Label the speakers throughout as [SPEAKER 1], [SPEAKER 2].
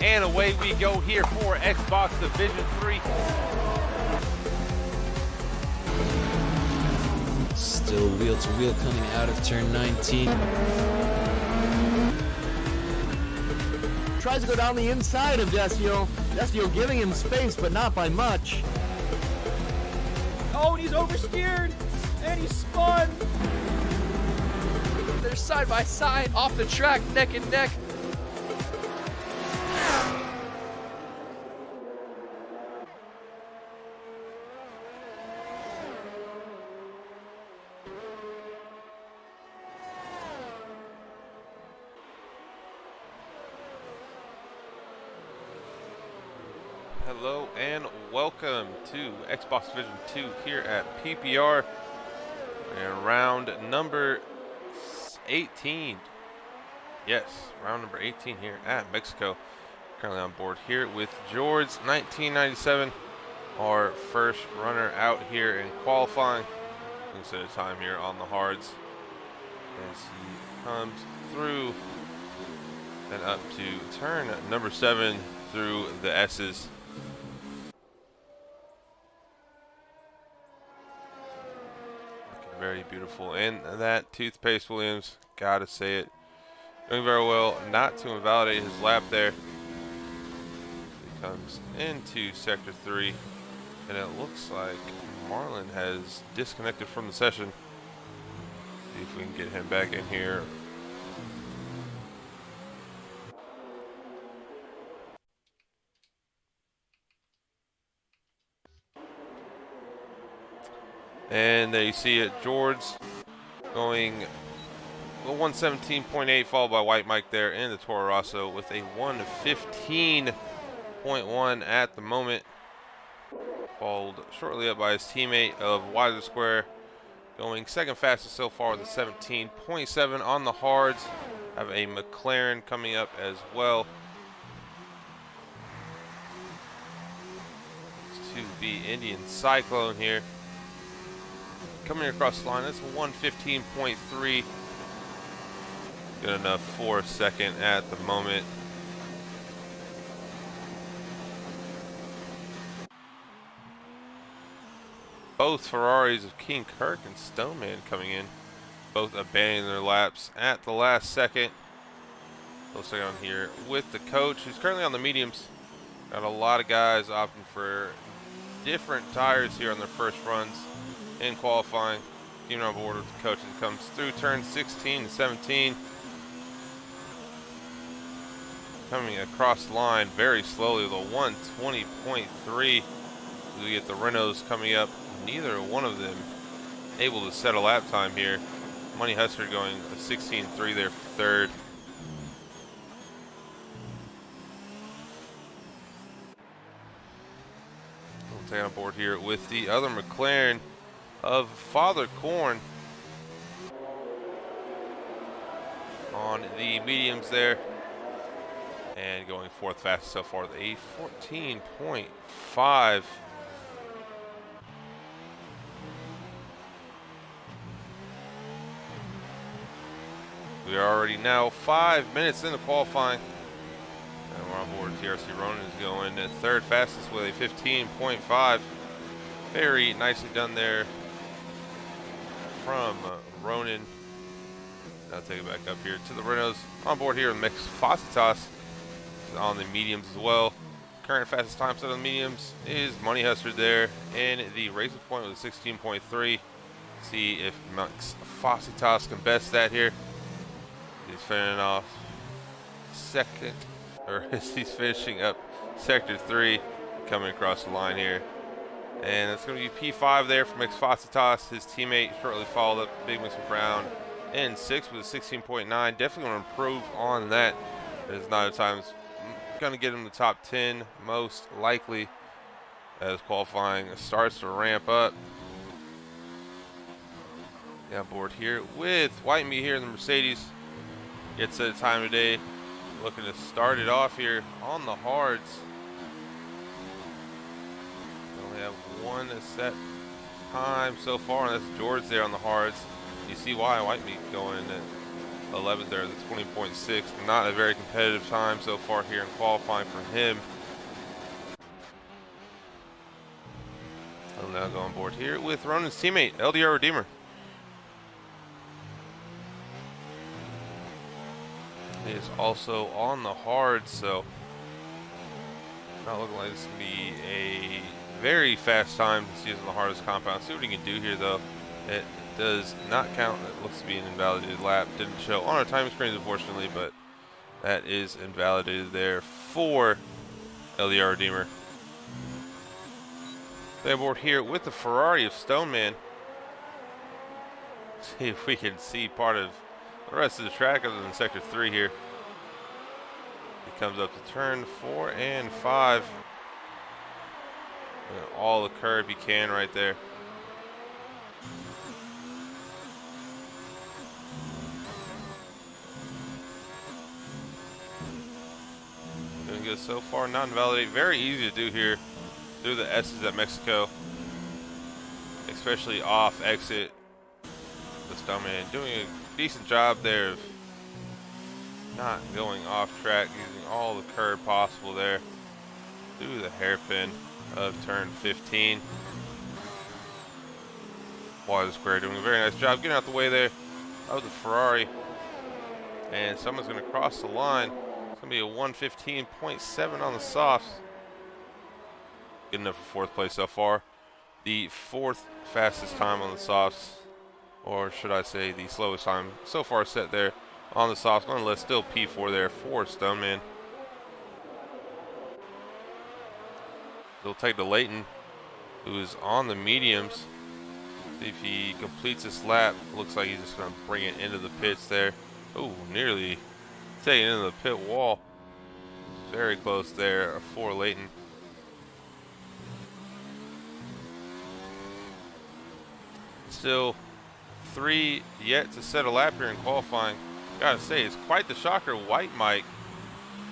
[SPEAKER 1] And away we go here for Xbox Division 3.
[SPEAKER 2] Still wheel to wheel coming out of turn 19.
[SPEAKER 3] Tries to go down the inside of Desio. Desio giving him space, but not by much.
[SPEAKER 4] Oh, and he's oversteered, and he's spun. They're side by side, off the track, neck and neck.
[SPEAKER 1] Hello and welcome to Xbox Division 2 here at PPR and round number 18. Yes, round number 18 here at Mexico. Currently on board here with George 1997, our first runner out here in qualifying. Instead of time here on the hards as he comes through and up to turn number 7 through the S's. Very beautiful. And that Toothpaste Williams, gotta say it, doing very well not to invalidate his lap there. He comes into sector 3, and it looks like Marlon has disconnected from the session. See if we can get him back in here. And there you see it, George going a 117.8, followed by White Mike there in the Toro Rosso with a 115.1 at the moment. Followed shortly up by his teammate of Wiser Square, going second fastest so far with a 17.7 on the hards. Have a McLaren coming up as well. To be Indian Cyclone here. Coming across the line, that's 115.3. Good enough for a second at the moment. Both Ferraris of King Kirk and Stoneman coming in, both abandoning their laps at the last second. We'll stay on here with the coach, who's currently on the mediums. Got a lot of guys opting for different tires here on their first runs in qualifying. Even on board with the coach as it comes through turn 16 to 17. Coming across the line very slowly with a 120.3. We get the Renaults coming up. Neither one of them able to set a lap time here. Money Husker going a 16.3 there for third. We'll take on board here with the other McLaren of Father Corn on the mediums there, and going fourth fastest so far with a 14.5. We are already now 5 minutes into qualifying, and we're on board. TRC Ronan is going at third fastest with a 15.5. Very nicely done there from Ronan. I'll take it back up here to the Renaults. On board here with Mix Fossitas on the mediums as well. Current fastest time set on the mediums is Money Hustler there in the Racing Point with a 16.3. See if Mix Fossitas can best that here. He's finishing off second, or he's finishing up sector 3, coming across the line here. And it's going to be P5 there for Mix Fossitas. His teammate shortly followed up, Big Mr. Brown, in 6th with a 16.9. Definitely going to improve on that. It's not a time going to get him the top 10, most likely, as qualifying starts to ramp up. Yeah, board here with White Meat here in the Mercedes. Gets a time today. Looking to start it off here on the hards. We have one set time so far, and that's George there on the hards. You see why White Meat going at 11th there, the 20.6. Not a very competitive time so far here in qualifying for him. I'll now go on board here with Ronan's teammate, LDR Redeemer. He is also on the hard, so not looking like this can be a very fast time to see on the hardest compound. See what he can do here, though. It does not count. It looks to be an invalidated lap. Didn't show on our time screens, unfortunately, but that is invalidated there for LDR Redeemer. They aboard here with the Ferrari of Stoneman. See if we can see part of the rest of the track other than sector 3 here. He comes up to turn 4 and 5. And all the curb he can right there. Doing good so far, not invalidate. Very easy to do here through the S's at Mexico, especially off exit. The Stoneman doing a decent job there of not going off track, using all the curb possible there through the hairpin of turn 15. Water Square doing a very nice job getting out the way there of the Ferrari. And someone's going to cross the line. It's going to be a 1:15.7 on the softs. Good enough for 4th place so far. The 4th fastest time on the softs, or should I say the slowest time so far set there on the softs. Nonetheless, still P4 there for Stoneman. He'll take the Leighton, who is on the mediums. See if he completes this lap. Looks like he's just going to bring it into the pits there. Oh, nearly taking it into the pit wall. Very close there for Leighton. Still 3 yet to set a lap here in qualifying. Gotta say, it's quite the shocker. White Mike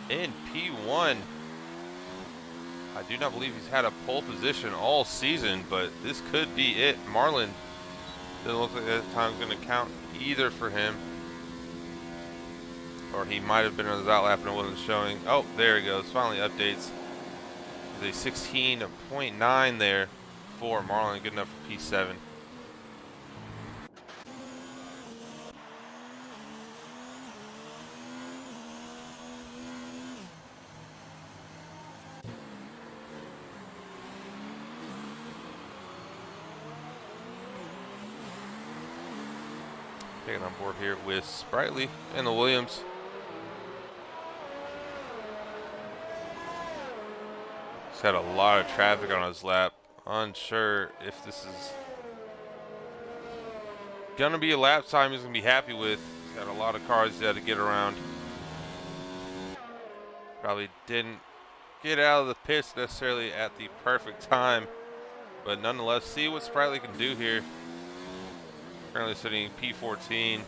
[SPEAKER 1] in P1. I do not believe he's had a pole position all season, but this could be it. Marlin doesn't look like that time's going to count either for him. Or he might have been on his outlap and it wasn't showing. Oh, there he goes. Finally updates. There's a 16.9 there for Marlin. Good enough for P7. Taking on board here with Sprightly and the Williams. He's had a lot of traffic on his lap. Unsure if this is gonna be a lap time he's gonna be happy with. He's got a lot of cars he's had to get around. Probably didn't get out of the pits necessarily at the perfect time, but nonetheless, see what Sprightly can do here. Currently sitting P14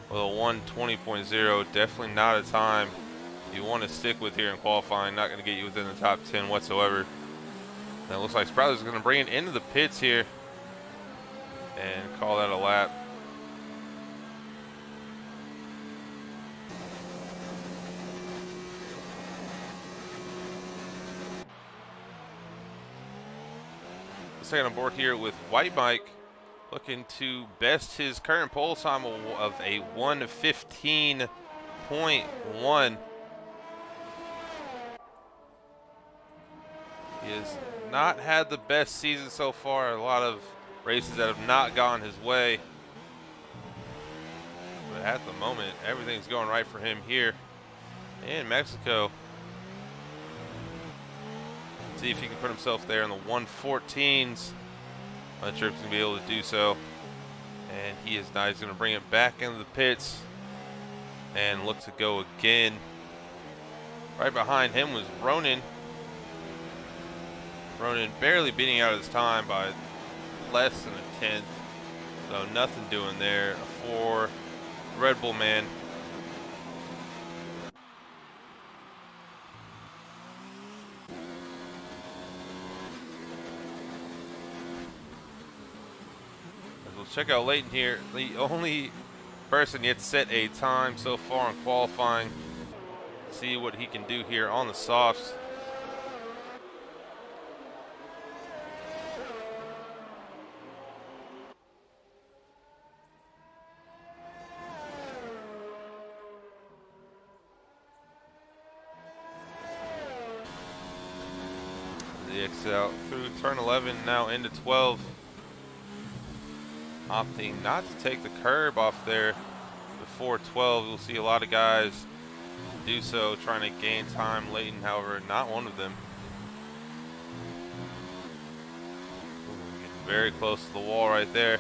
[SPEAKER 1] with a 1:20.0. Definitely not a time you want to stick with here in qualifying. Not going to get you within the top 10 whatsoever. And it looks like Sprightly's going to bring it into the pits here and call that a lap. Let's take on board here with White Mike, looking to best his current pole time of a 1:15.1. He has not had the best season so far. A lot of races that have not gone his way. But at the moment, everything's going right for him here in Mexico. See if he can put himself there in the 1:14s. Not sure if he's going to be able to do so. And he is not. He's going to bring it back into the pits and look to go again. Right behind him was Ronan. Ronan barely beating out his time by less than a tenth. So nothing doing there for Red Bull man. Check out Leighton here. The only person yet to set a time so far in qualifying. See what he can do here on the softs. The exit out through turn 11, now into 12. Opting not to take the curb off there before 12. You'll see a lot of guys do so, trying to gain time late, and however, not one of them. Getting very close to the wall right there.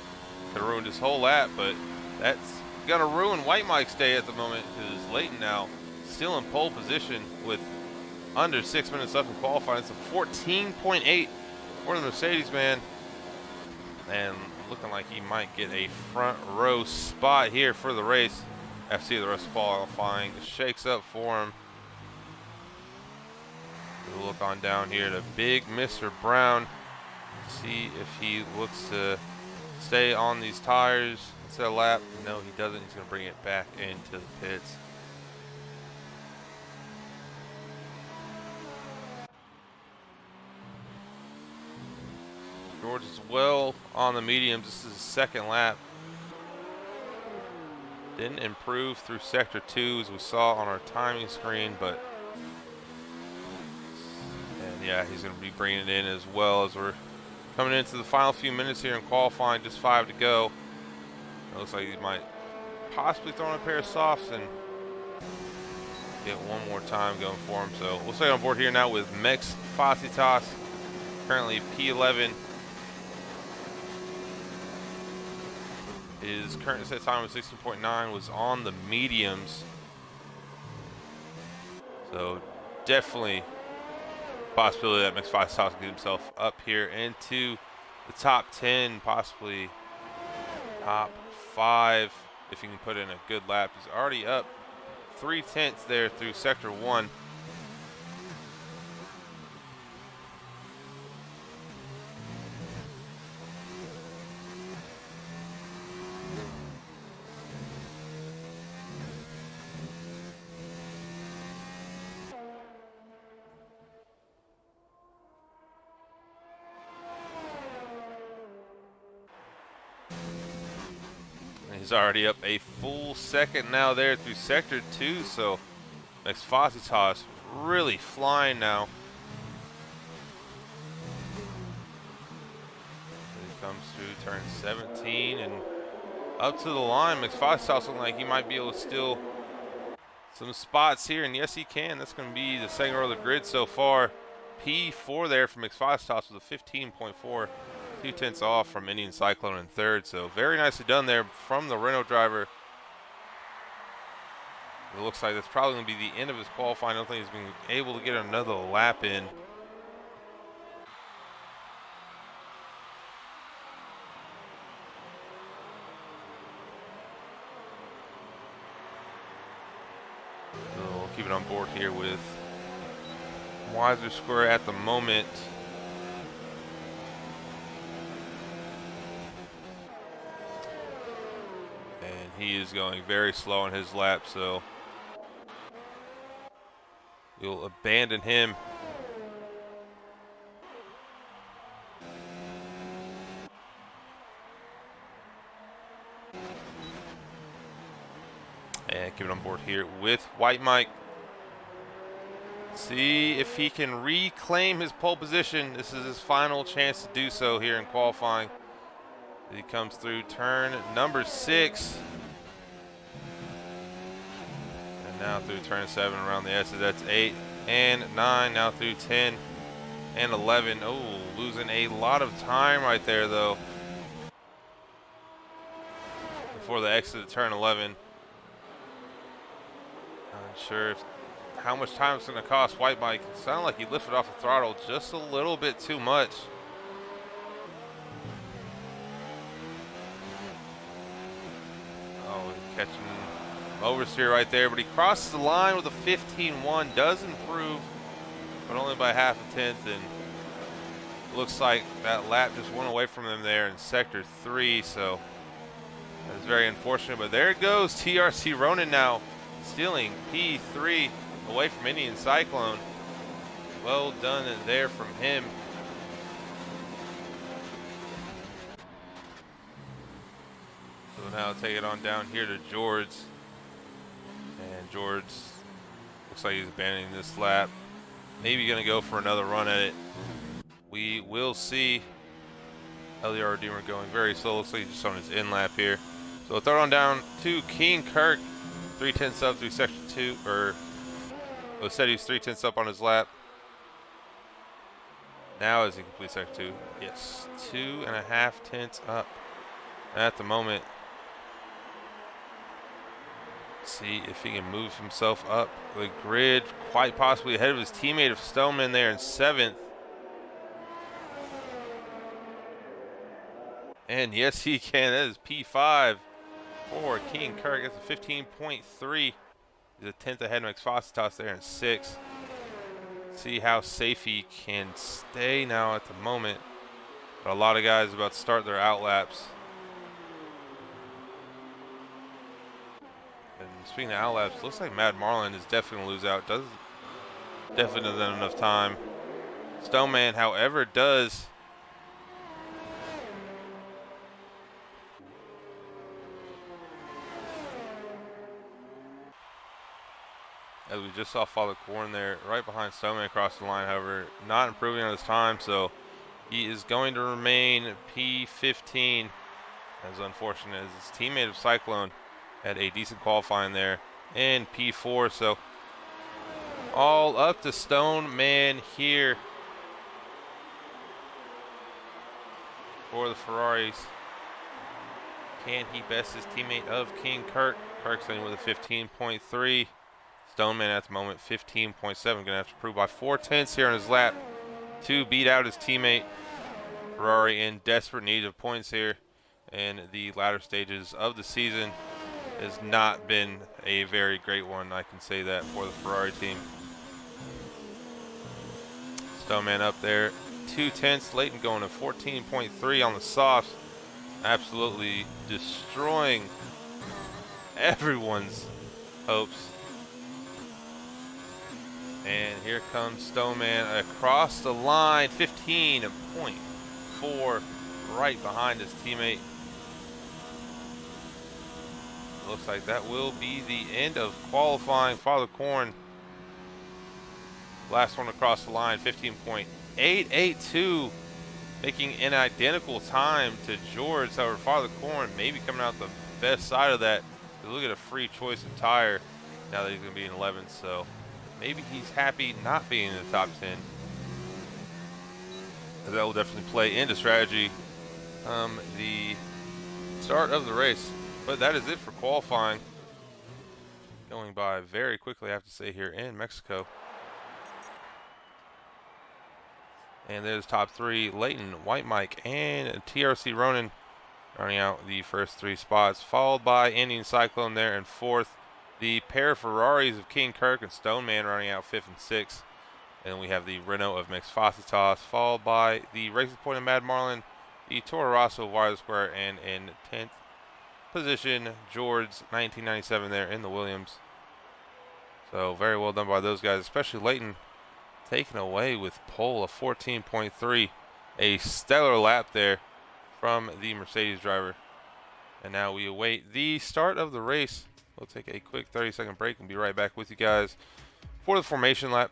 [SPEAKER 1] Could have ruined his whole lap, but that's gonna ruin White Mike's day at the moment, because Leighton now still in pole position with under 6 minutes left in qualifying. It's a 14.8 for the Mercedes man, and looking like he might get a front row spot here for the race. FC the rest of qualifying shakes up for him. We'll look on down here to big Mr. Brown, see if he looks to stay on these tires instead of lap. No, he doesn't. He's going to bring it back into the pits. George is well on the mediums. This is his second lap. Didn't improve through sector 2 as we saw on our timing screen, but and yeah, he's going to be bringing it in as well as we're coming into the final few minutes here in qualifying. Just 5 to go. It looks like he might possibly throw in a pair of softs and get one more time going for him. So we'll stay on board here now with Mex Facitas, currently P11. His current set time of 16.9 was on the mediums. So definitely possibility that Mex Facitas can get himself up here into the top 10, possibly top 5 if he can put in a good lap. He's already up 3/10 there through sector 1. He's already up a full second now there through sector 2, so Mex Facitas really flying now. He comes through turn 17 and up to the line. Mex Facitas looking like he might be able to steal some spots here, and yes he can. That's going to be the second row of the grid so far. P4 there for Mex Facitas with a 15.4. 2/10 off from Indian Cyclone in third, so very nicely done there from the Renault driver. It looks like that's probably going to be the end of his qualifying. I don't think he's been able to get another lap in. So we'll keep it on board here with Wiser Square at the moment. He is going very slow on his lap, so we'll abandon him. And keep it on board here with White Mike. See if he can reclaim his pole position. This is his final chance to do so here in qualifying. He comes through turn number 6. Now through turn 7 around the S's. That's 8 and 9. Now through 10 and 11. Oh, losing a lot of time right there though before the exit of turn 11. Not sure how much time it's going to cost White Mike. It sounded like he lifted off the throttle just a little bit too much. Oh, catching oversteer right there, but he crosses the line with a 15.1, does improve, but only by half a tenth, and looks like that lap just went away from him there in sector 3, so That's very unfortunate, but there it goes. TRC Ronin now stealing P3 away from Indian Cyclone. Well done there from him. So now take it on down here to George. And George looks like he's abandoning this lap. Maybe going to go for another run at it. We will see. LER Redeemer going very slow. Looks like he's just on his in lap here. So throw it on down to King Kirk. 310 sub through section 2. Or it said he was 310 up on his lap. Now as he completes section 2. Yes, 2.5 tenths up at the moment. See if he can move himself up the grid, quite possibly ahead of his teammate of Stoneman there in 7th. And yes, he can. That is P5 for King Kirk. That's a 15.3. He's a 10th ahead of Max Fossitas there in 6th. See how safe he can stay now at the moment. But a lot of guys about to start their outlaps. And speaking of outlaps, looks like Mad Marlin is definitely going to lose out. Definitely doesn't have enough time. Stoneman, however, does. As we just saw Father Corn there, right behind Stoneman across the line, however, not improving on his time, so he is going to remain P15. As unfortunate as his teammate of Cyclone had a decent qualifying there in P4, so all up to Stoneman here for the Ferraris. Can he best his teammate of King Kirk? Kirk's in with a 15.3. Stoneman at the moment 15.7. Gonna have to prove by 4 tenths here on his lap to beat out his teammate. Ferrari in desperate need of points here in the latter stages of the season. Has not been a very great one, I can say that, for the Ferrari team. Stoneman up there 2 tenths. Layton going to 14.3 on the softs. Absolutely destroying everyone's hopes. And here comes Stoneman across the line, 15.4, right behind his teammate. Looks like that will be the end of qualifying. Father Corn, last one across the line, 15.882, making an identical time to George. However, Father Corn maybe coming out the best side of that. Look at a free choice of tire now that he's going to be in 11th, so maybe he's happy not being in the top 10. That will definitely play into strategy the start of the race. But that is it for qualifying. Going by very quickly, I have to say, here in Mexico. And there's top 3, Layton, White Mike, and TRC Ronin rounding out the first 3 spots, followed by Indian Cyclone there in 4th. The pair of Ferraris of King Kirk and Stoneman running out 5th and 6th. And then we have the Renault of Max Fossitas, followed by the Racing Point of Mad Marlin, the Toro Rosso of Wire Square, and in 10th position, George 1997 there in the Williams. So very well done by those guys, especially Layton taken away with pole of 14.3. A stellar lap there from the Mercedes driver. And now we await the start of the race. We'll take a quick 30-second break and be right back with you guys for the formation lap.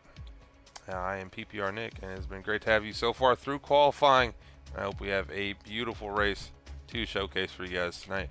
[SPEAKER 1] I am PPR Nick, and it's been great to have you so far through qualifying. I hope we have a beautiful race to showcase for you guys tonight.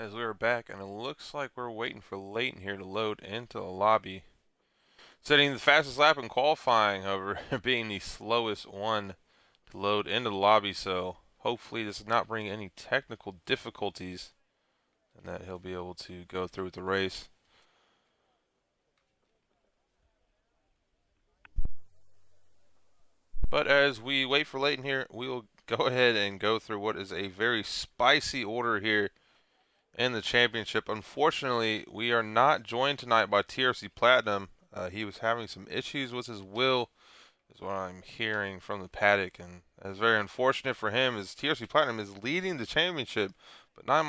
[SPEAKER 1] as we are back, and it looks like we're waiting for Leighton here to load into the lobby. Setting the fastest lap in qualifying, however, being the slowest one to load into the lobby, so hopefully this does not bring any technical difficulties and that he'll be able to go through with the race. But as we wait for Leighton here, we will go ahead and go through what is a very spicy order here in the championship. Unfortunately, we are not joined tonight by TRC Platinum. He was having some issues with his will, is what I'm hearing from the paddock, and that's very unfortunate for him, as TRC Platinum is leading the championship, but not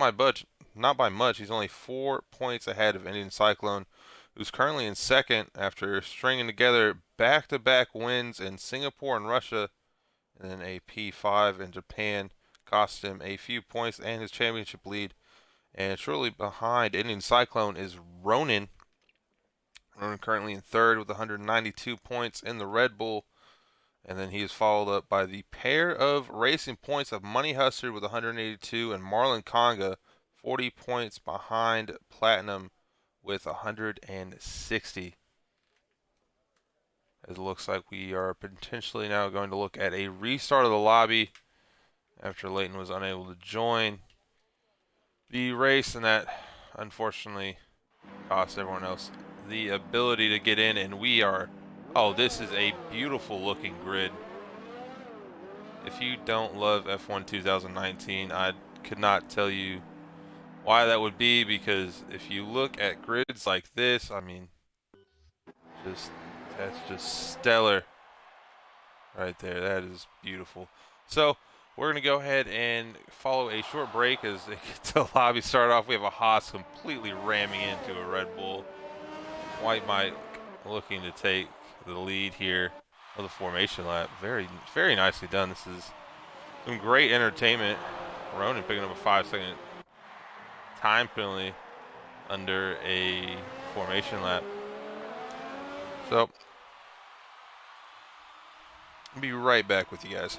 [SPEAKER 1] by much. He's only 4 points ahead of Indian Cyclone, who's currently in second after stringing together back-to-back wins in Singapore and Russia, and then a P5 in Japan. Cost him a few points and his championship lead. And shortly behind Indian Cyclone is Ronan. Ronan currently in third with 192 points in the Red Bull. And then he is followed up by the pair of racing points of Money Hustler with 182 and Marlon Conga, 40 points behind Platinum with 160. As it looks like we are potentially now going to look at a restart of the lobby after Leighton was unable to join the race, and that unfortunately cost everyone else the ability to get in. And we are, oh, this is a beautiful looking grid. If you don't love F1 2019, I could not tell you why that would be, because if you look at grids like this, I mean, that's just stellar right there. That is beautiful. So we're going to go ahead and follow a short break as they get to the lobby start off. We have a Haas completely ramming into a Red Bull. White Mike looking to take the lead here of the formation lap. Very, very nicely done. This is some great entertainment. Ronan picking up a 5-second time penalty under a formation lap. So I'll be right back with you guys.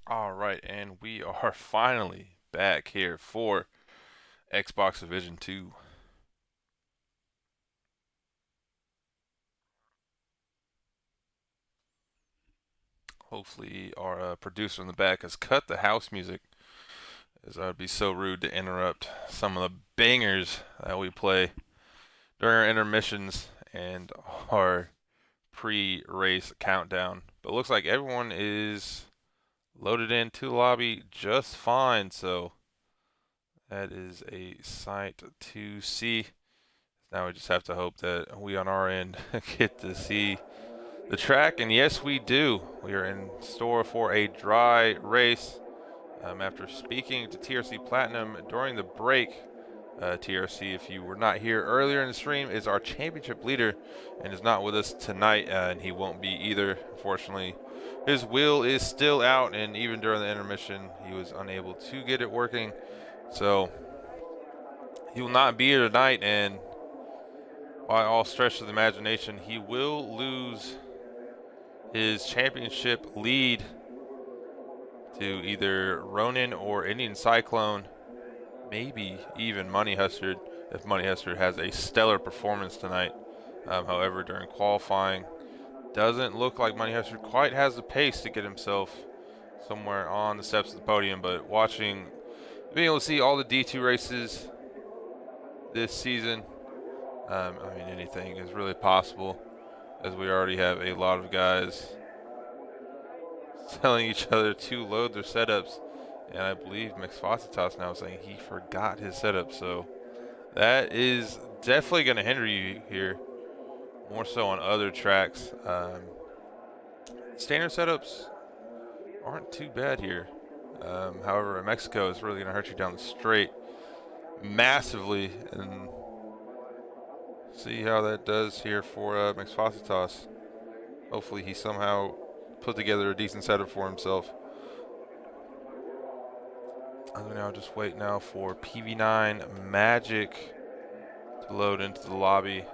[SPEAKER 1] All right, and we are finally back here for Xbox Division 2. Hopefully our producer in the back has cut the house music, as I would be so rude to interrupt some of the bangers that we play during our intermissions and our pre-race countdown. But it looks like everyone is loaded into the lobby just fine, so that is a sight to see. Now we just have to hope that we on our end get to see the track, and yes, we do. We are in store for a dry race. After speaking to TRC Platinum during the break, TRC, if you were not here earlier in the stream, is our championship leader and is not with us tonight, and he won't be either, unfortunately. His wheel is still out, and even during the intermission, he was unable to get it working. So he will not be here tonight, and by all stretch of the imagination, he will lose his championship lead to either Ronin or Indian Cyclone, maybe even Money Hustard, if Money Hustard has a stellar performance tonight. However, during qualifying, doesn't look like Money Hustard quite has the pace to get himself somewhere on the steps of the podium, but being able to see all the D2 races this season, I mean, anything is really possible, as we already have a lot of guys telling each other to load their setups, and I believe Mixfocitas now saying he forgot his setup, so that is definitely going to hinder you here, more so on other tracks. Standard setups aren't too bad here. However, in Mexico, it's really going to hurt you down the straight massively, and see how that does here for Mixfocitas. Hopefully he somehow put together a decent setup for himself. I'm now just wait now for PV9 Magic to load into the lobby.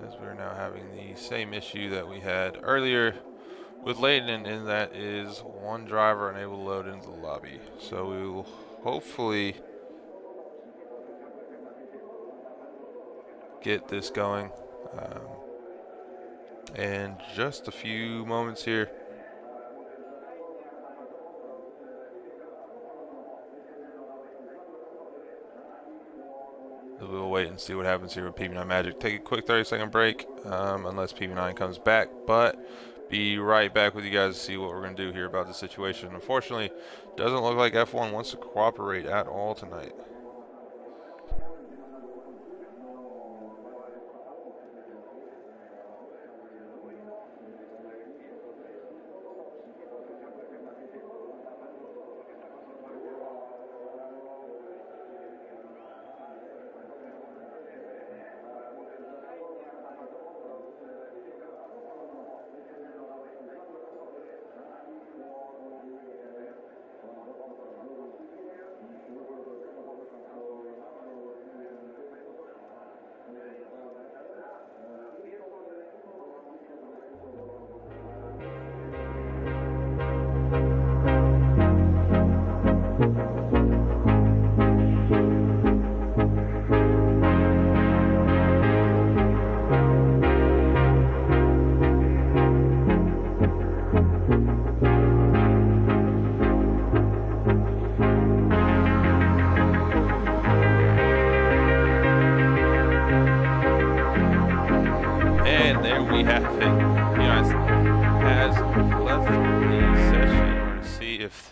[SPEAKER 1] As we're now having the same issue that we had earlier with Layton, and that is one driver unable to load into the lobby. So we will hopefully get this going in just a few moments here. We'll wait and see what happens here with PB9 Magic. Take a quick 30-second break unless PB9 comes back, but be right back with you guys to see what we're going to do here about the situation. Unfortunately, doesn't look like F1 wants to cooperate at all tonight.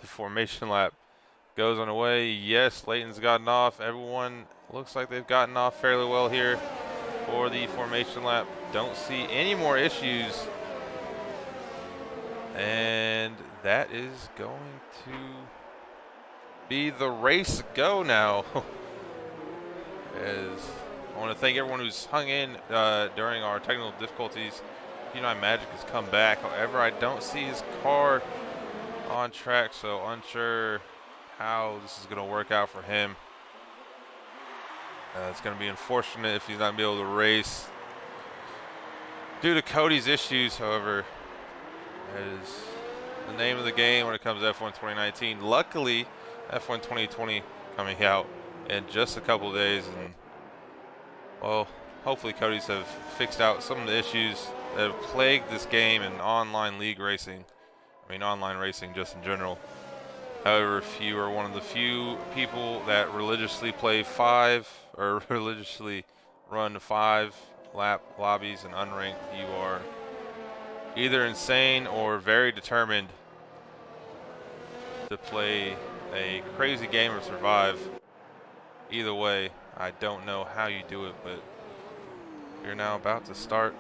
[SPEAKER 1] Formation lap goes on the way. Yes, Layton's gotten off. Everyone looks like they've gotten off fairly well here for the formation lap. Don't see any more issues. And that is going to be the race go now. As I want to thank everyone who's hung in during our technical difficulties P9 Magic has come back. However, I don't see his car on track, so unsure how this is going to work out for him. It's going to be unfortunate if he's not going to be able to race due to Cody's issues. However, that is the name of the game when it comes to F1 2019. Luckily, F1 2020 coming out in just a couple of days, and well, hopefully Cody's have fixed out some of the issues that have plagued this game and online league racing. I mean, online racing just in general. However, if you are one of the few people that religiously play religiously run 5-lap lobbies and unranked, you are either insane or very determined to play a crazy game or survive. Either way, I don't know how you do it, but we're now about to start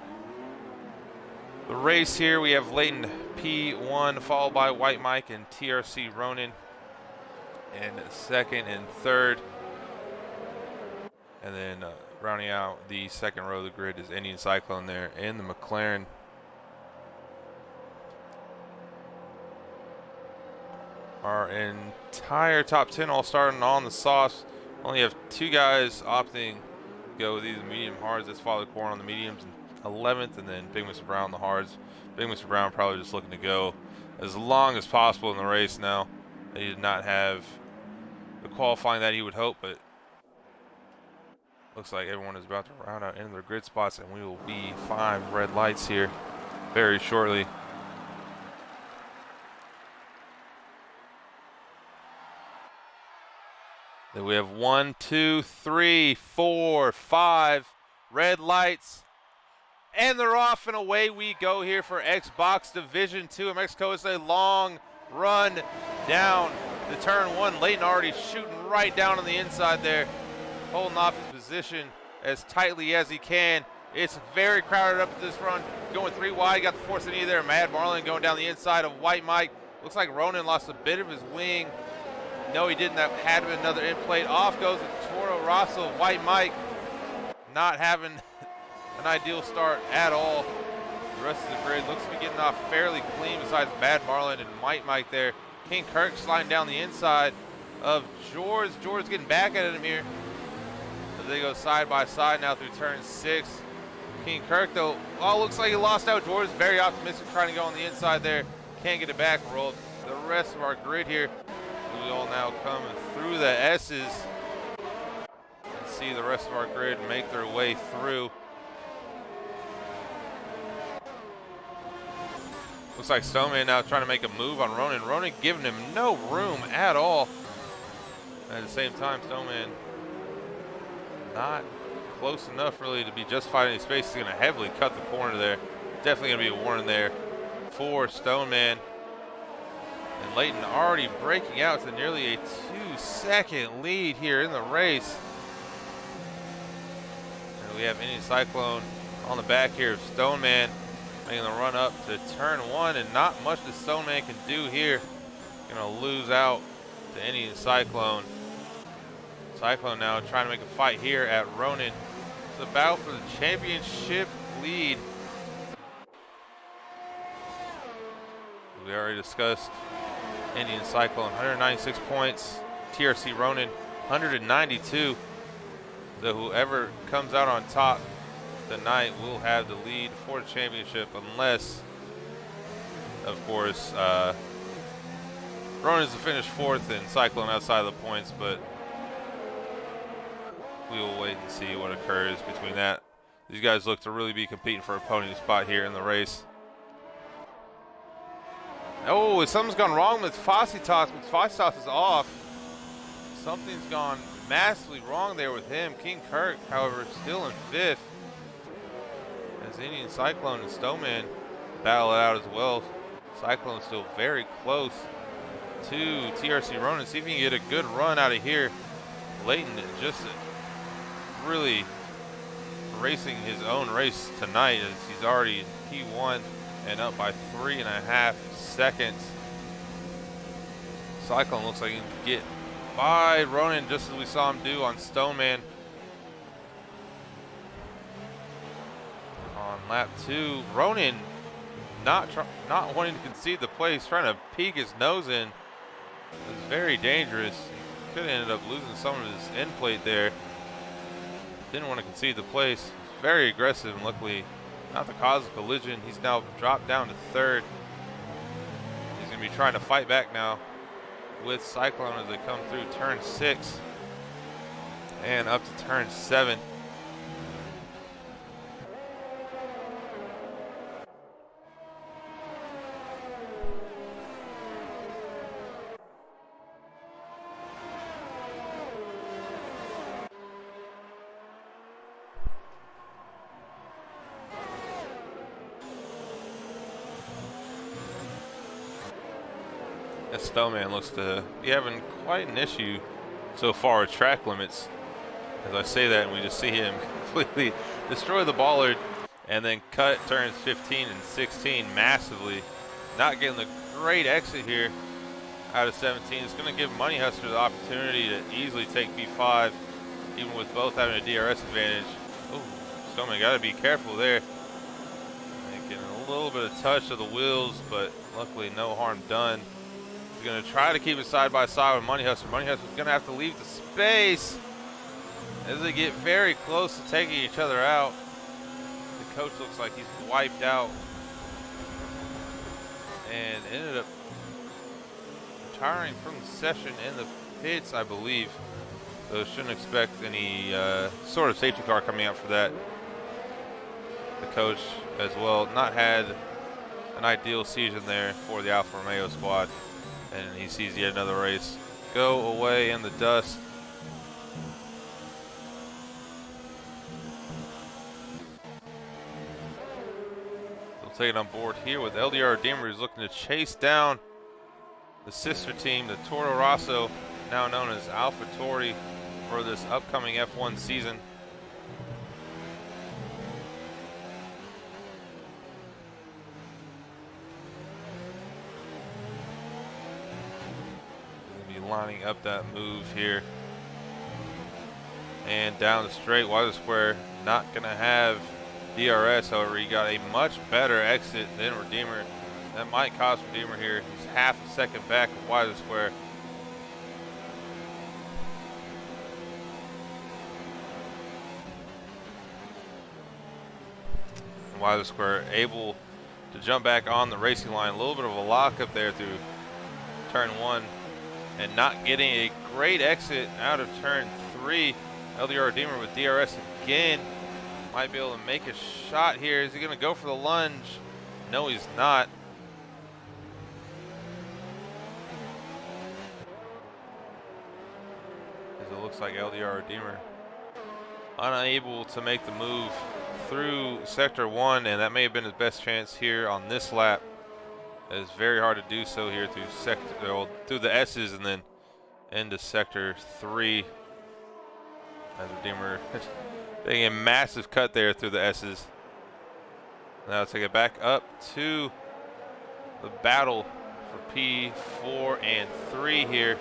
[SPEAKER 1] the race here. We have Leighton P1 followed by White Mike and TRC Ronan in second and third. And then rounding out the second row of the grid is Indian Cyclone there in the McLaren. Our entire top 10 all starting on the softs. Only have 2 guys opting to go with either medium hards. That's Father Corn on the mediums and 11th, and then Big Mr. Brown on the hards. Big Mr. Brown probably just looking to go as long as possible in the race now. He did not have the qualifying that he would hope, but looks like everyone is about to round out into their grid spots, and we will be 5 red lights here very shortly. Then we have 1, 2, 3, 4, 5 red lights, and they're off and away we go here for Xbox Division 2 in Mexico. It's a long run down the turn 1. Leighton already shooting right down on the inside there, holding off his position as tightly as he can. It's very crowded up to this run, going 3 wide. Got the force in there. Mad Marlin going down the inside of White Mike. Looks like Ronan lost a bit of his wing. No, he didn't. That had him another in plate. Off goes the Toro Rosso. White Mike not having an ideal start at all. The rest of the grid looks to be getting off fairly clean besides Mad Marlin and White Mike there. King Kirk sliding down the inside of George. George getting back at him here. As they go side by side now through turn 6. King Kirk though, looks like he lost out. George is very optimistic trying to go on the inside there. Can't get it back rolled. The rest of our grid here, we all now coming through the S's and see the rest of our grid make their way through. Looks like Stoneman now trying to make a move on Ronan. Ronan giving him no room at all. At the same time, Stoneman not close enough really to be justified in any space. He's going to heavily cut the corner there. Definitely going to be a warning there for Stoneman. And Leighton already breaking out to nearly a 2-second lead here in the race. And we have Indian Cyclone on the back here of Stoneman, making the run up to turn 1, and not much that Stoneman can do here. Gonna lose out to Indian Cyclone. Cyclone now trying to make a fight here at Ronan. It's a battle for the championship lead. We already discussed Indian Cyclone, 196 points. TRC Ronan, 192. So whoever comes out on top tonight will have the lead for the championship, unless, of course, Ronan's to finish 4th and Cyclone outside of the points, but we will wait and see what occurs between that. These guys look to really be competing for a podium spot here in the race. Oh, something's gone wrong with Fossitas, but Fossitas is off. Something's gone massively wrong there with him. King Kirk, however, still in 5th. As Indian Cyclone and Stoneman battle it out as well. Cyclone still very close to TRC Ronan. See if he can get a good run out of here. Leighton just really racing his own race tonight, as he's already in P1 and up by 3.5 seconds. Cyclone looks like he can get by Ronan just as we saw him do on Stoneman. On on lap 2. Ronan not wanting to concede the place, trying to peek his nose in. It was very dangerous. He could have ended up losing some of his end plate there. Didn't want to concede the place. Very aggressive, and luckily not the cause of collision. He's now dropped down to 3rd. He's going to be trying to fight back now with Cyclone as they come through turn 6 and up to turn 7. This Snowman looks to be having quite an issue so far with track limits. As I say that, and we just see him completely destroy the bollard and then cut turns 15 and 16 massively. Not getting the great exit here out of 17. It's going to give Money Hustler the opportunity to easily take P5, even with both having a DRS advantage. Oh, Snowman got to be careful there. Getting a little bit of touch of the wheels, but luckily no harm done. He's going to try to keep it side by side with Money Hustler. Money Hustler's going to have to leave the space as they get very close to taking each other out. The coach looks like he's wiped out and ended up retiring from the session in the pits, I believe. So shouldn't expect any sort of safety car coming out for that. The coach as well not had an ideal season there for the Alfa Romeo squad. And he sees yet another race go away in the dust. We'll take it on board here with LDR Redeemer, who's looking to chase down the sister team, the Toro Rosso, now known as Alpha Tori, for this upcoming F1 season. Lining up that move here and down the straight. Wide square not gonna have DRS, however he got a much better exit than Redeemer. That might cost Redeemer here. He's half a second back of Wide square. Wide square able to jump back on the racing line. A little bit of a lock up there through turn 1. And not getting a great exit out of turn 3. LDR Redeemer with DRS again. Might be able to make a shot here. Is he going to go for the lunge? No, he's not. As it looks like LDR Redeemer unable to make the move through sector 1, and that may have been his best chance here on this lap. It's very hard to do so here through the S's and then into sector 3. As Redeemer taking a massive cut there through the S's. Now take it back up to the battle for P4 and 3 here.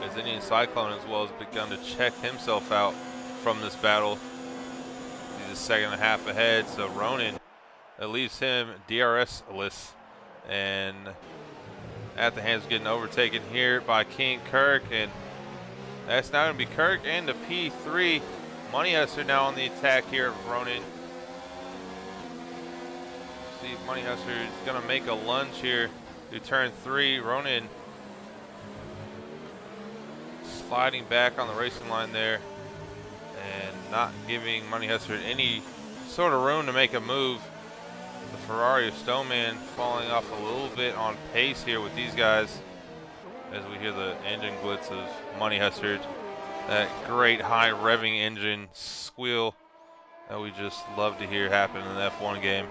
[SPEAKER 1] As Indian Cyclone as well has begun to check himself out from this battle. He's a second and a half ahead, so Ronan, that leaves him DRS-less. And at the hands getting overtaken here by King Kirk, and that's now going to be Kirk into P3. Money Hustler now on the attack here of Ronan. See if Money Hustler is going to make a lunge here to turn 3. Ronan sliding back on the racing line there and not giving Money Hustler any sort of room to make a move. The Ferrari of Stoneman falling off a little bit on pace here with these guys as we hear the engine glitz of Money Hustler. That great high revving engine squeal that we just love to hear happen in the F1 game.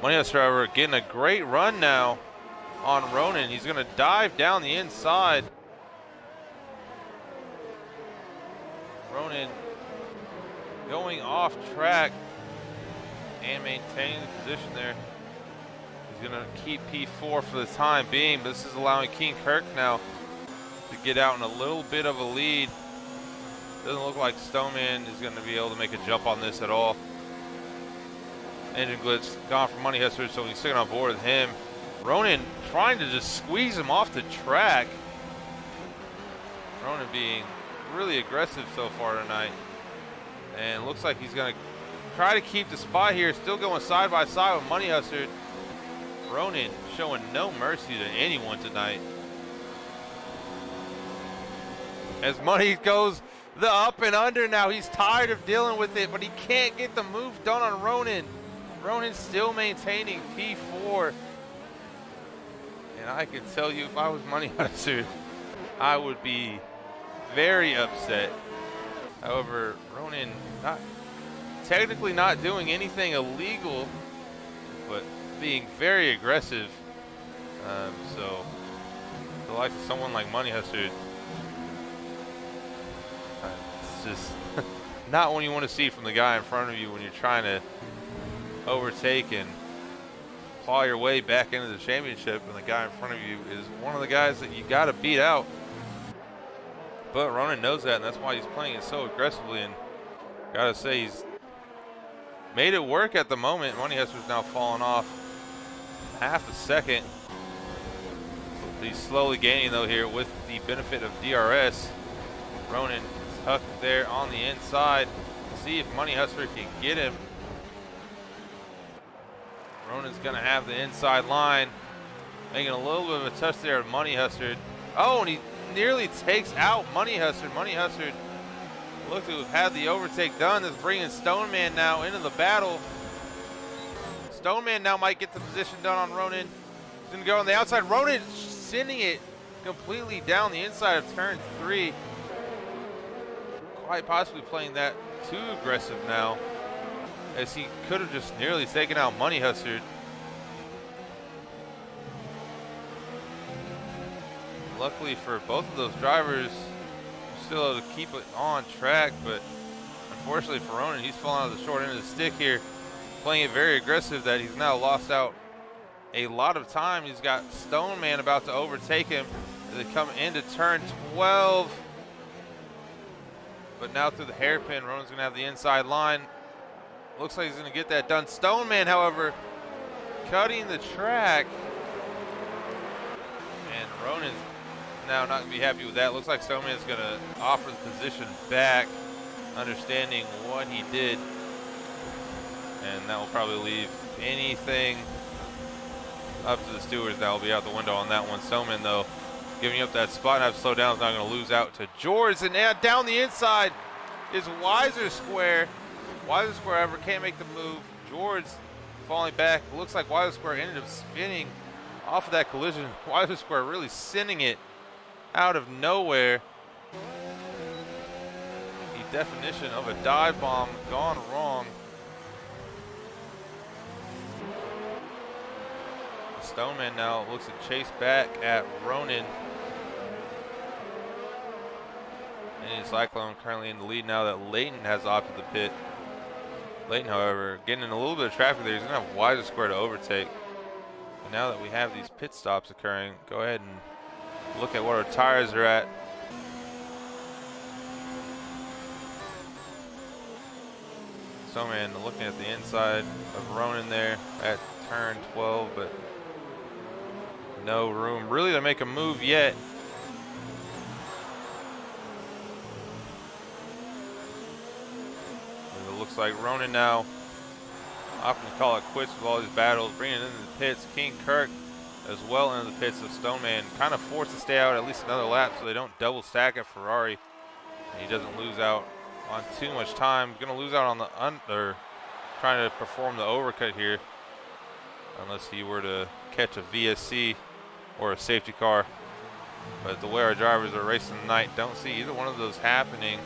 [SPEAKER 1] Money Hustler, however, getting a great run now on Ronan. He's going to dive down the inside. Ronan going off track and maintaining the position there. He's going to keep P4 for the time being, but this is allowing King Kirk now to get out in a little bit of a lead. Doesn't look like Stoneman is going to be able to make a jump on this at all. Engine glitch gone for Money Hustler, so he's sticking on board with him. Ronan trying to just squeeze him off the track. Ronan being really aggressive so far tonight. And looks like he's going to try to keep the spot here. Still going side by side with Money Hustler. Ronan showing no mercy to anyone tonight. As Money goes the up and under now. He's tired of dealing with it, but he can't get the move done on Ronan. Ronan's still maintaining P4. And I can tell you, if I was Money Hustler, I would be very upset. However, Ronan technically not doing anything illegal, but being very aggressive. So the likes of someone like Money Hustler, it's just not what you want to see from the guy in front of you when you're trying to overtake and claw your way back into the championship, and the guy in front of you is one of the guys that you got to beat out. But Ronan knows that, and that's why he's playing it so aggressively. And gotta say, he's made it work at the moment. Money Hustler's now falling off half a second. He's slowly gaining though here with the benefit of DRS. Ronan tucked there on the inside. See if Money Hustler can get him. Ronan's gonna have the inside line, making a little bit of a touch there of Money Hustler. Oh, and he nearly takes out Money Hustler. Money Hustler looked to have had the overtake done. That's bringing Stoneman now into the battle. Stoneman now might get the position done on Ronan. He's gonna go on the outside. Ronan sending it completely down the inside of turn 3. Quite possibly playing that too aggressive now, as he could have just nearly taken out Money Hustler. Luckily for both of those drivers, still able to keep it on track, but unfortunately for Ronan, he's falling out of the short end of the stick here, playing it very aggressive that he's now lost out a lot of time. He's got Stoneman about to overtake him as they come into turn 12. But now through the hairpin, Ronan's gonna have the inside line. Looks like he's gonna get that done. Stoneman, however, cutting the track. And Ronan's now not gonna be happy with that. Looks like Stoneman's gonna offer the position back, understanding what he did. And that will probably leave anything up to the stewards. That will be out the window on that one. Stoneman, though, giving up that spot and have to slow down, is not gonna lose out to George. And now down the inside is Wiser Square. Wiser Square, however, can't make the move. George falling back. Looks like Wiser Square ended up spinning off of that collision. Wiser Square really sending it out of nowhere. The definition of a dive bomb gone wrong. Stoneman now looks to chase back at Ronan. And Cyclone currently in the lead now that Layton has opted the pit. Layton, however, getting in a little bit of traffic there. He's going to have Wiser Square to overtake. But now that we have these pit stops occurring, go ahead and look at what our tires are at. Stoneman looking at the inside of Ronan there at turn 12, but no room really to make a move yet. And it looks like Ronan now opting to call it quits with all these battles, bringing it into the pits. King Kirk as well into the pits of Stoneman, kind of forced to stay out at least another lap so they don't double stack at Ferrari and he doesn't lose out on too much time. Gonna lose out on the under, trying to perform the overcut here, unless he were to catch a VSC or a safety car. But the way our drivers are racing tonight, don't see either one of those happening.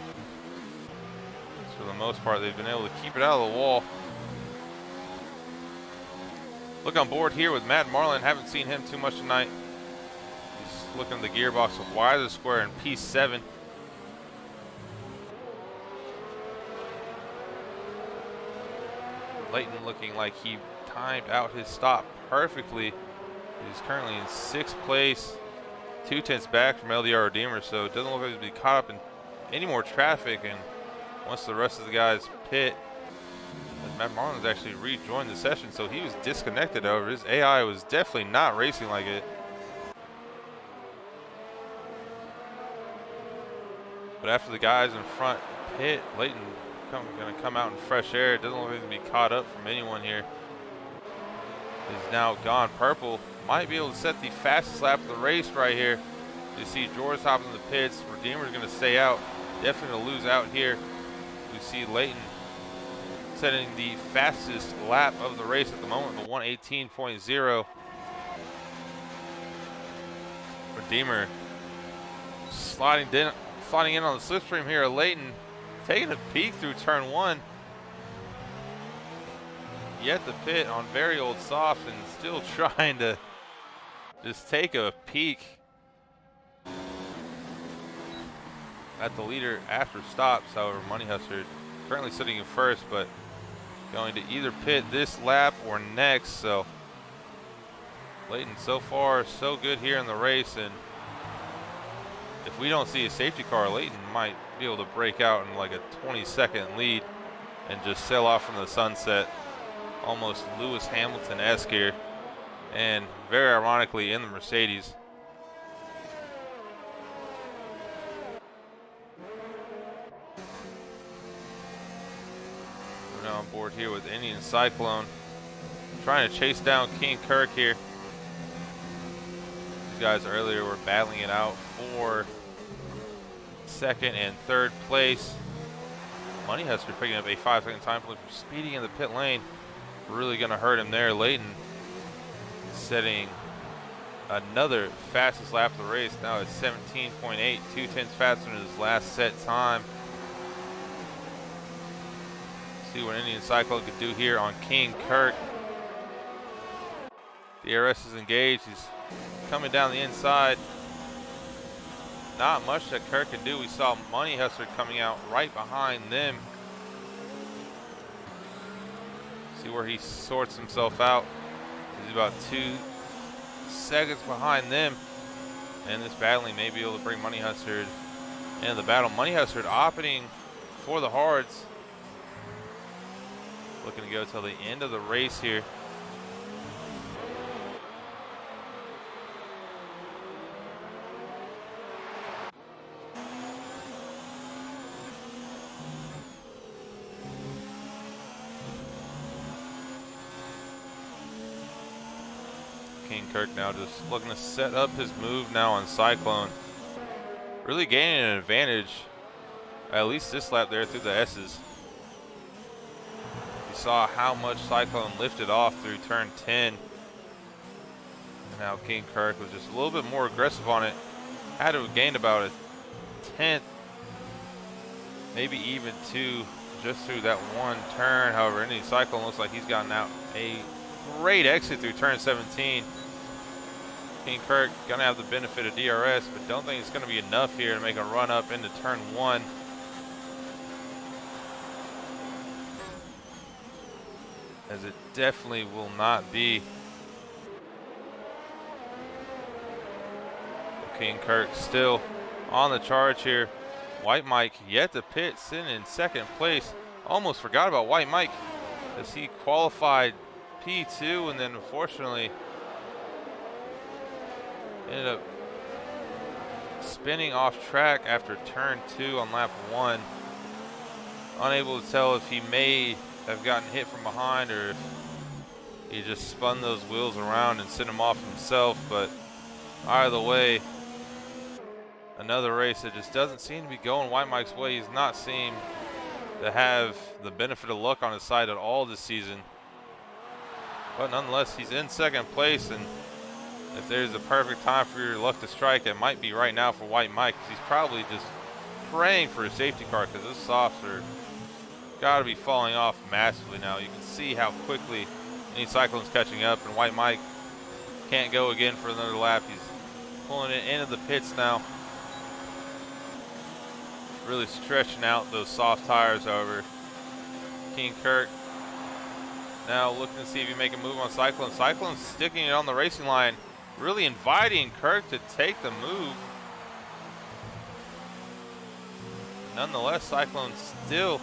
[SPEAKER 1] For the most part, they've been able to keep it out of the wall. Look on board here with Matt Marlin. Haven't seen him too much tonight. He's looking at the gearbox with Wiser Square and P7. Layton looking like he timed out his stop perfectly. He's currently in 6th place, 2/10 back from LDR Redeemer, so it doesn't look like he's going to be caught up in any more traffic. And once the rest of the guys pit, Matt Marlin's actually rejoined the session, so he was disconnected over. His AI was definitely not racing like it. But after the guys in front pit, Leighton going to come out in fresh air. It doesn't look like he's going to be caught up from anyone here. He's now gone purple. Might be able to set the fastest lap of the race right here. You see George hopping in the pits. Redeemer's going to stay out. Definitely going to lose out here. We see Leighton setting the fastest lap of the race at the moment, the 1:18.0. Redeemer sliding in on the slipstream here. Leighton taking a peek through turn 1. Yet the pit on very old soft and still trying to just take a peek at the leader after stops. However, Money Hustler currently sitting in first, but going to either pit this lap or next. So Leighton so far so good here in the race, and if we don't see a safety car, Leighton might be able to break out in like a 20-second lead and just sail off from the sunset. Almost Lewis Hamilton-esque here, and very ironically in the Mercedes. We're now on board here with Indian Cyclone, trying to chase down King Kirk here. These guys earlier were battling it out for 2nd and 3rd place. Money Hustler picking up a 5-second time penalty for speeding in the pit lane. Really going to hurt him there. Leighton setting another fastest lap of the race. Now it's 17.8, 2/10 faster than his last set time. See what Indian Cyclone could do here on King Kirk. DRS is engaged. He's coming down the inside. Not much that Kirk can do. We saw Money Hustler coming out right behind them. See where he sorts himself out. He's about 2 seconds behind them. And this battling may be able to bring Money Hustler into the battle. Money Hustler opting for the hards. Looking to go till the end of the race here. King Kirk now just looking to set up his move now on Cyclone. Really gaining an advantage, at least this lap there through the S's. You saw how much Cyclone lifted off through turn 10. And now King Kirk was just a little bit more aggressive on it. Had to have gained about a 10th, maybe even 2, just through that one turn. However, Indian Cyclone looks like he's gotten out a great exit through turn 17. King Kirk gonna have the benefit of DRS, but don't think it's gonna be enough here to make a run up into turn 1. As it definitely will not be. King Kirk still on the charge here. White Mike yet to pit, sitting in 2nd place. Almost forgot about White Mike as he qualified P2 and then unfortunately ended up spinning off track after turn 2 on lap 1. Unable to tell if he may have gotten hit from behind or if he just spun those wheels around and sent him off himself, but either way, another race that just doesn't seem to be going White Mike's way. He's not seem to have the benefit of luck on his side at all this season. But nonetheless, he's in 2nd place, and if there's a perfect time for your luck to strike, it might be right now for White Mike. He's probably just praying for a safety car because those softs are got to be falling off massively now. You can see how quickly any Cyclone's catching up, and White Mike can't go again for another lap. He's pulling it into the pits now. Really stretching out those soft tires. However, King Kirk Now looking to see if he make a move on Cyclone. Cyclone sticking it on the racing line, really inviting Kirk to take the move. Nonetheless, Cyclone still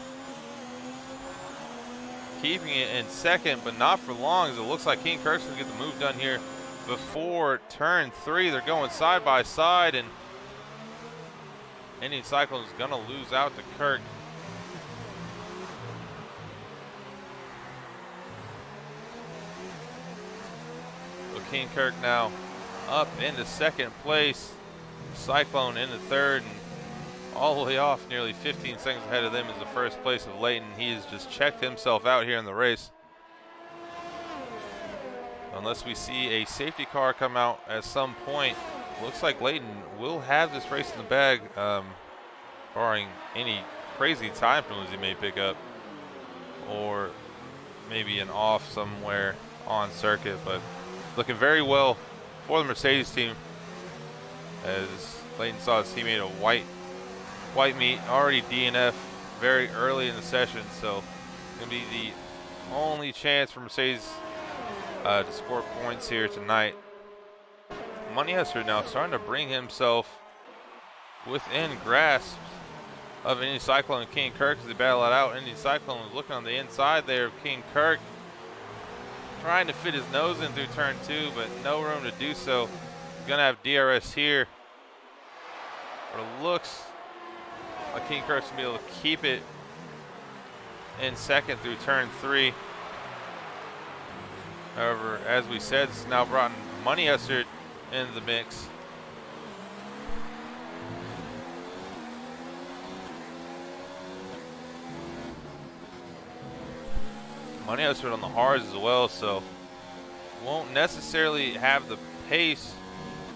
[SPEAKER 1] keeping it in second, but not for long, as it looks like King Kirk's gonna get the move done here before turn 3. They're going side by side, and Indian Cyclone is gonna lose out to Kirk. So King Kirk now up into second place, Cyclone into third, and all the way off, nearly 15 seconds ahead of them is the first place of Layton. He has just checked himself out here in the race. Unless we see a safety car come out at some point, looks like Layton will have this race in the bag, barring any crazy time penalties he may pick up, or maybe an off somewhere on circuit. But looking very well for the Mercedes team, as Layton saw his teammate a white meat already DNF very early in the session, so gonna be the only chance for Mercedes to score points here tonight. Money Hester now starting to bring himself within grasp of Indian Cyclone and King Kirk as they battle it out. Indian Cyclone is looking on the inside there of King Kirk, trying to fit his nose in through turn 2, but no room to do so. He's gonna have DRS here, but it looks like King Kirk's gonna be able to keep it in second through turn 3. However, as we said, it's now brought Money Hester into the mix. Money Hester on the hards as well, so won't necessarily have the pace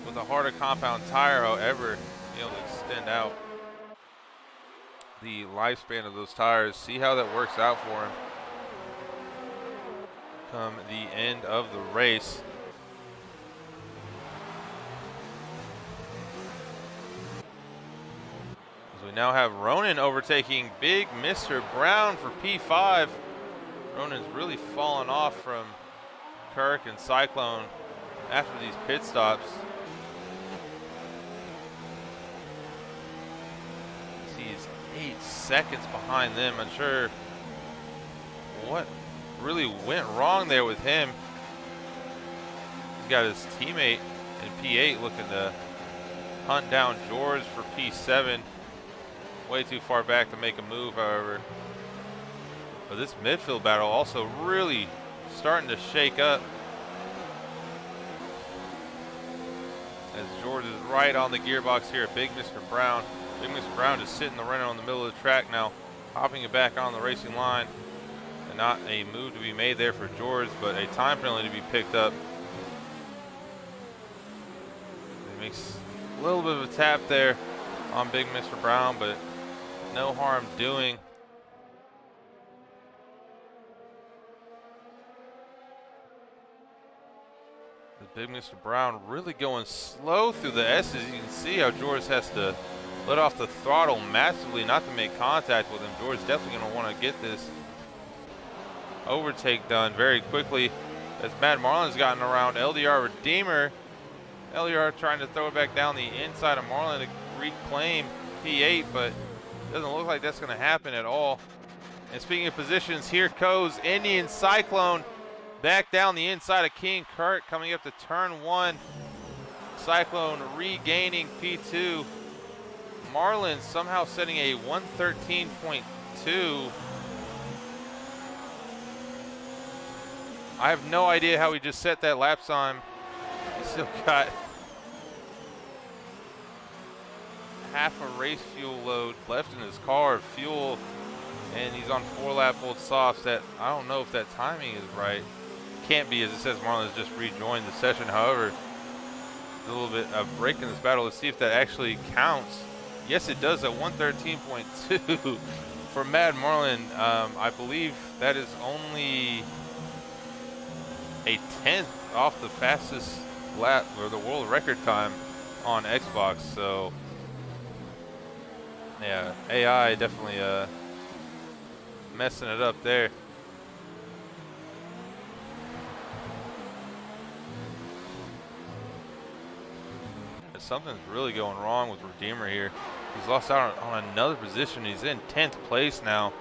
[SPEAKER 1] with a harder compound tire, however, be able to extend out the lifespan of those tires. See how that works out for him come the end of the race. As we now have Ronan overtaking Big Mr. Brown for P5. Ronan's really fallen off from Kirk and Cyclone after these pit stops. He's 8 seconds behind them. I'm sure what really went wrong there with him. He's got his teammate in P8 looking to hunt down George for P7. Way too far back to make a move, however. But this midfield battle also really starting to shake up, as George is right on the gearbox here at Big Mr. Brown. Big Mr. Brown just sitting the Renault in the middle of the track now, hopping it back on the racing line. And not a move to be made there for George, but a time penalty to be picked up. He makes a little bit of a tap there on Big Mr. Brown, but no harm doing. Big Mr. Brown really going slow through the S's. You can see how George has to let off the throttle massively not to make contact with him. George definitely going to want to get this overtake done very quickly, as Mad Marlin's gotten around LDR Redeemer. LDR trying to throw it back down the inside of Marlin to reclaim P8, but doesn't look like that's going to happen at all. And speaking of positions, here goes Indian Cyclone back down the inside of King Kirk coming up to turn 1. Cyclone regaining P2. Marlin somehow setting a 113.2. I have no idea how he just set that lap time. He's still got half a race fuel load left in his car of fuel, and he's on 4-lap old softs. That I don't know if that timing is right. Can't be, as it says Marlon has just rejoined the session. However, a little bit of break in this battle. Let's see if that actually counts. Yes, it does at 113.2 for Mad Marlin. I believe that is only a 10th off the fastest lap, or the world record time on Xbox. So yeah, AI definitely messing it up there. something's really going wrong with Redeemer here. He's lost out on another position. He's in 10th place now.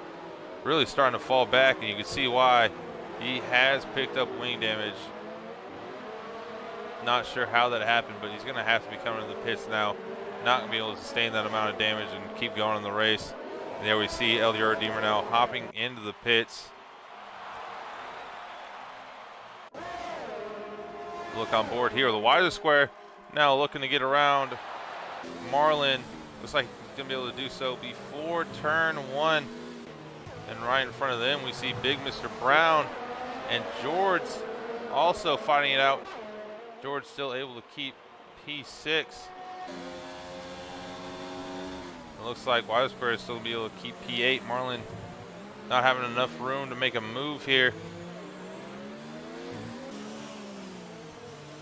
[SPEAKER 1] Really starting to fall back, and you can see why. He has picked up wing damage. Not sure how that happened, but he's going to have to be coming to the pits now. Not going to be able to sustain that amount of damage and keep going in the race. And there we see LDR Redeemer now hopping into the pits. Look on board here, the wider square now looking to get around Marlin. Looks like he's going to be able to do so before turn 1. And right in front of them, we see Big Mr. Brown and George also fighting it out. George still able to keep P6. It looks like Wild Square is still going to be able to keep P8. Marlin not having enough room to make a move here.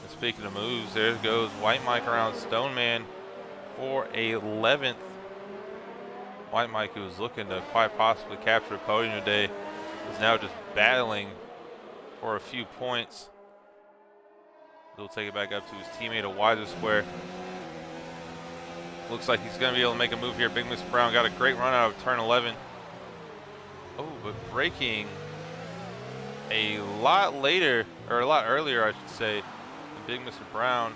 [SPEAKER 1] And speaking of moves, there goes White Mike around Stoneman for 11th. White Mike, who was looking to quite possibly capture a podium today, is now just battling for a few points. He'll take it back up to his teammate, a wider square. Looks like he's going to be able to make a move here. Big Mr. Brown got a great run out of turn 11. Oh, but braking a lot later, or a lot earlier, I should say, than Big Mr. Brown.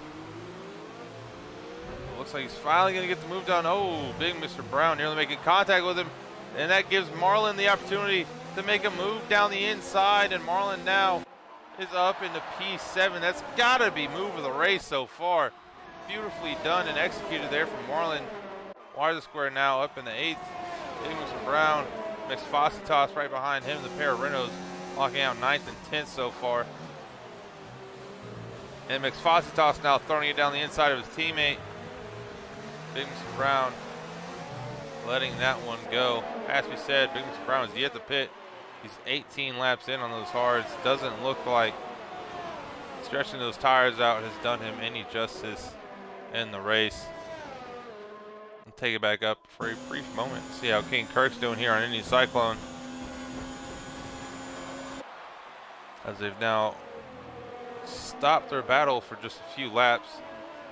[SPEAKER 1] Looks like he's finally going to get the move done. Oh, Big Mr. Brown nearly making contact with him. And that gives Marlin the opportunity to make a move down the inside. And Marlin now is up into P7. That's got to be move of the race so far. Beautifully done and executed there from Marlin. Wider square now up in the 8th. Big Mr. Brown makes Fossitas right behind him. The pair of Renos locking out 9th and 10th so far. And McFossitas now throwing it down the inside of his teammate. Big Mr. Brown letting that one go. As we said, Big Mr. Brown is yet to pit. He's 18 laps in on those hards. Doesn't look like stretching those tires out has done him any justice in the race. I'll take it back up for a brief moment. See how King Kirk's doing here on Indian Cyclone. As they've now stopped their battle for just a few laps.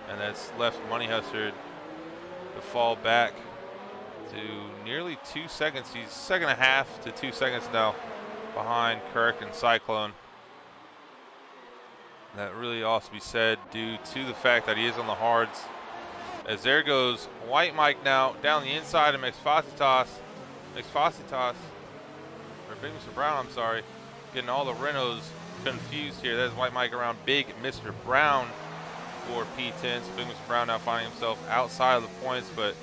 [SPEAKER 1] And that's left Money Hustard to fall back to nearly 2 seconds. He's second and a half to 2 seconds now behind Kirk and Cyclone. That really ought to be said due to the fact that he is on the hards. As there goes White Mike now down the inside and makes Fossitas, or Big Mr. Brown, I'm sorry, getting all the Renos confused here. There's White Mike around Big Mr. Brown for P10. So Big Mr. Brown now finding himself outside of the points, but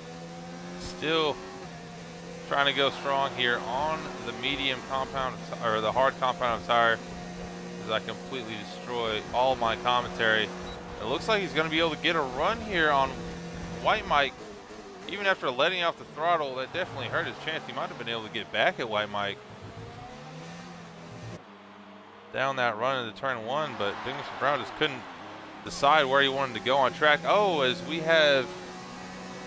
[SPEAKER 1] still trying to go strong here on the medium compound, or the hard compound of tire, as I completely destroy all my commentary. It looks like he's going to be able to get a run here on White Mike. Even after letting off the throttle, that definitely hurt his chance. He might have been able to get back at White Mike down that run into turn 1, but Big Mr. Brown just couldn't decide where he wanted to go on track. Oh, as we have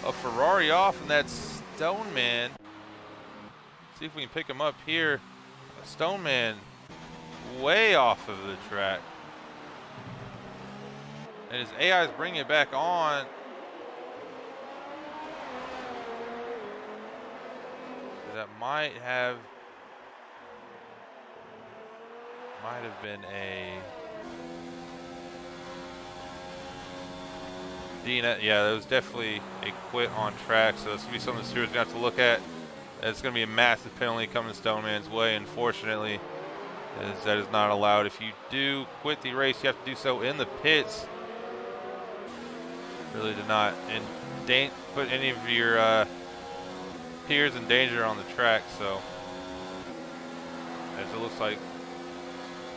[SPEAKER 1] a Ferrari off, and that's Stoneman. See if we can pick him up here. Stoneman way off of the track. And his AI is bringing it back on. That might have been a Dina. Yeah, that was definitely a quit on track. So it's gonna be something the stewards gonna have to look at. It's gonna be a massive penalty coming Stoneman's way, unfortunately, as that is not allowed. If you do quit the race, you have to do so in the pits. Really did not put any of your peers in danger on the track. So as it looks like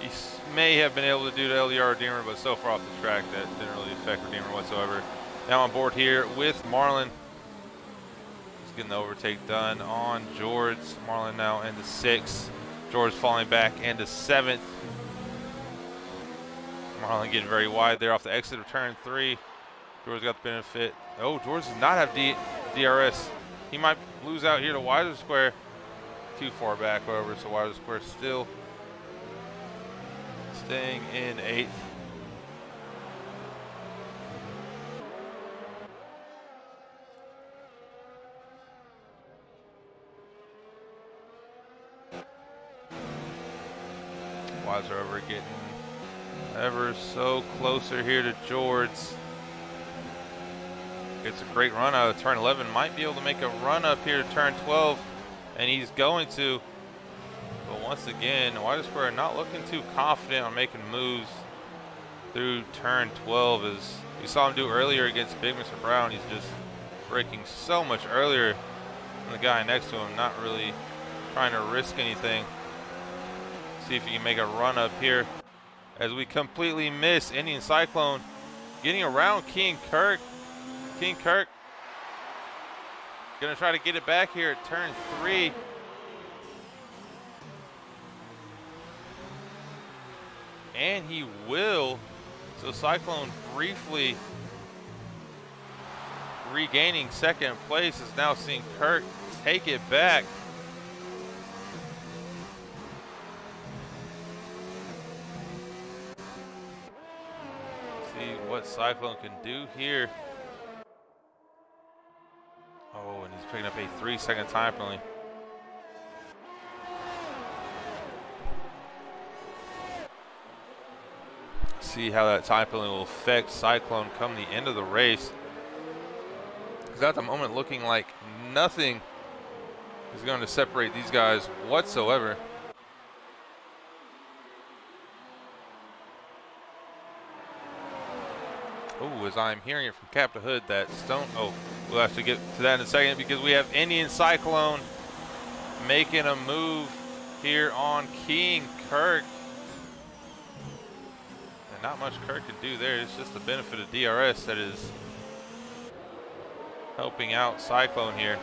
[SPEAKER 1] he may have been able to do to LDR Redeemer, but so far off the track that didn't really affect Redeemer whatsoever. Now on board here with Marlin. He's getting the overtake done on George. Marlin now into 6th. George falling back into 7th. Marlin getting very wide there off the exit of turn 3. George got the benefit. Oh, George does not have DRS. He might lose out here to Wider Square. Too far back, however, so Wider Square still staying in 8th. Weiser over getting ever so closer here to George. Gets a great run out of turn 11. Might be able to make a run up here to turn 12, and he's going to. But once again, Weiser not looking too confident on making moves through turn 12, as we saw him do earlier against Big Mr. Brown. He's just braking so much earlier than the guy next to him, not really trying to risk anything. See if he can make a run up here as we completely miss Indian Cyclone getting around King Kirk. King Kirk gonna try to get it back here at turn 3. And he will. So Cyclone briefly regaining second place, is now seeing Kirk take it back. See what Cyclone can do here. Oh, and he's picking up a 3-second time penalty. See how that time penalty will affect Cyclone come the end of the race. Because at the moment, looking like nothing is going to separate these guys whatsoever. Oh, as I'm hearing it from Captain Hood, that Stone. Oh, we'll have to get to that in a second, because we have Indian Cyclone making a move here on King Kirk. And not much Kirk can do there. It's just the benefit of DRS that is helping out Cyclone here.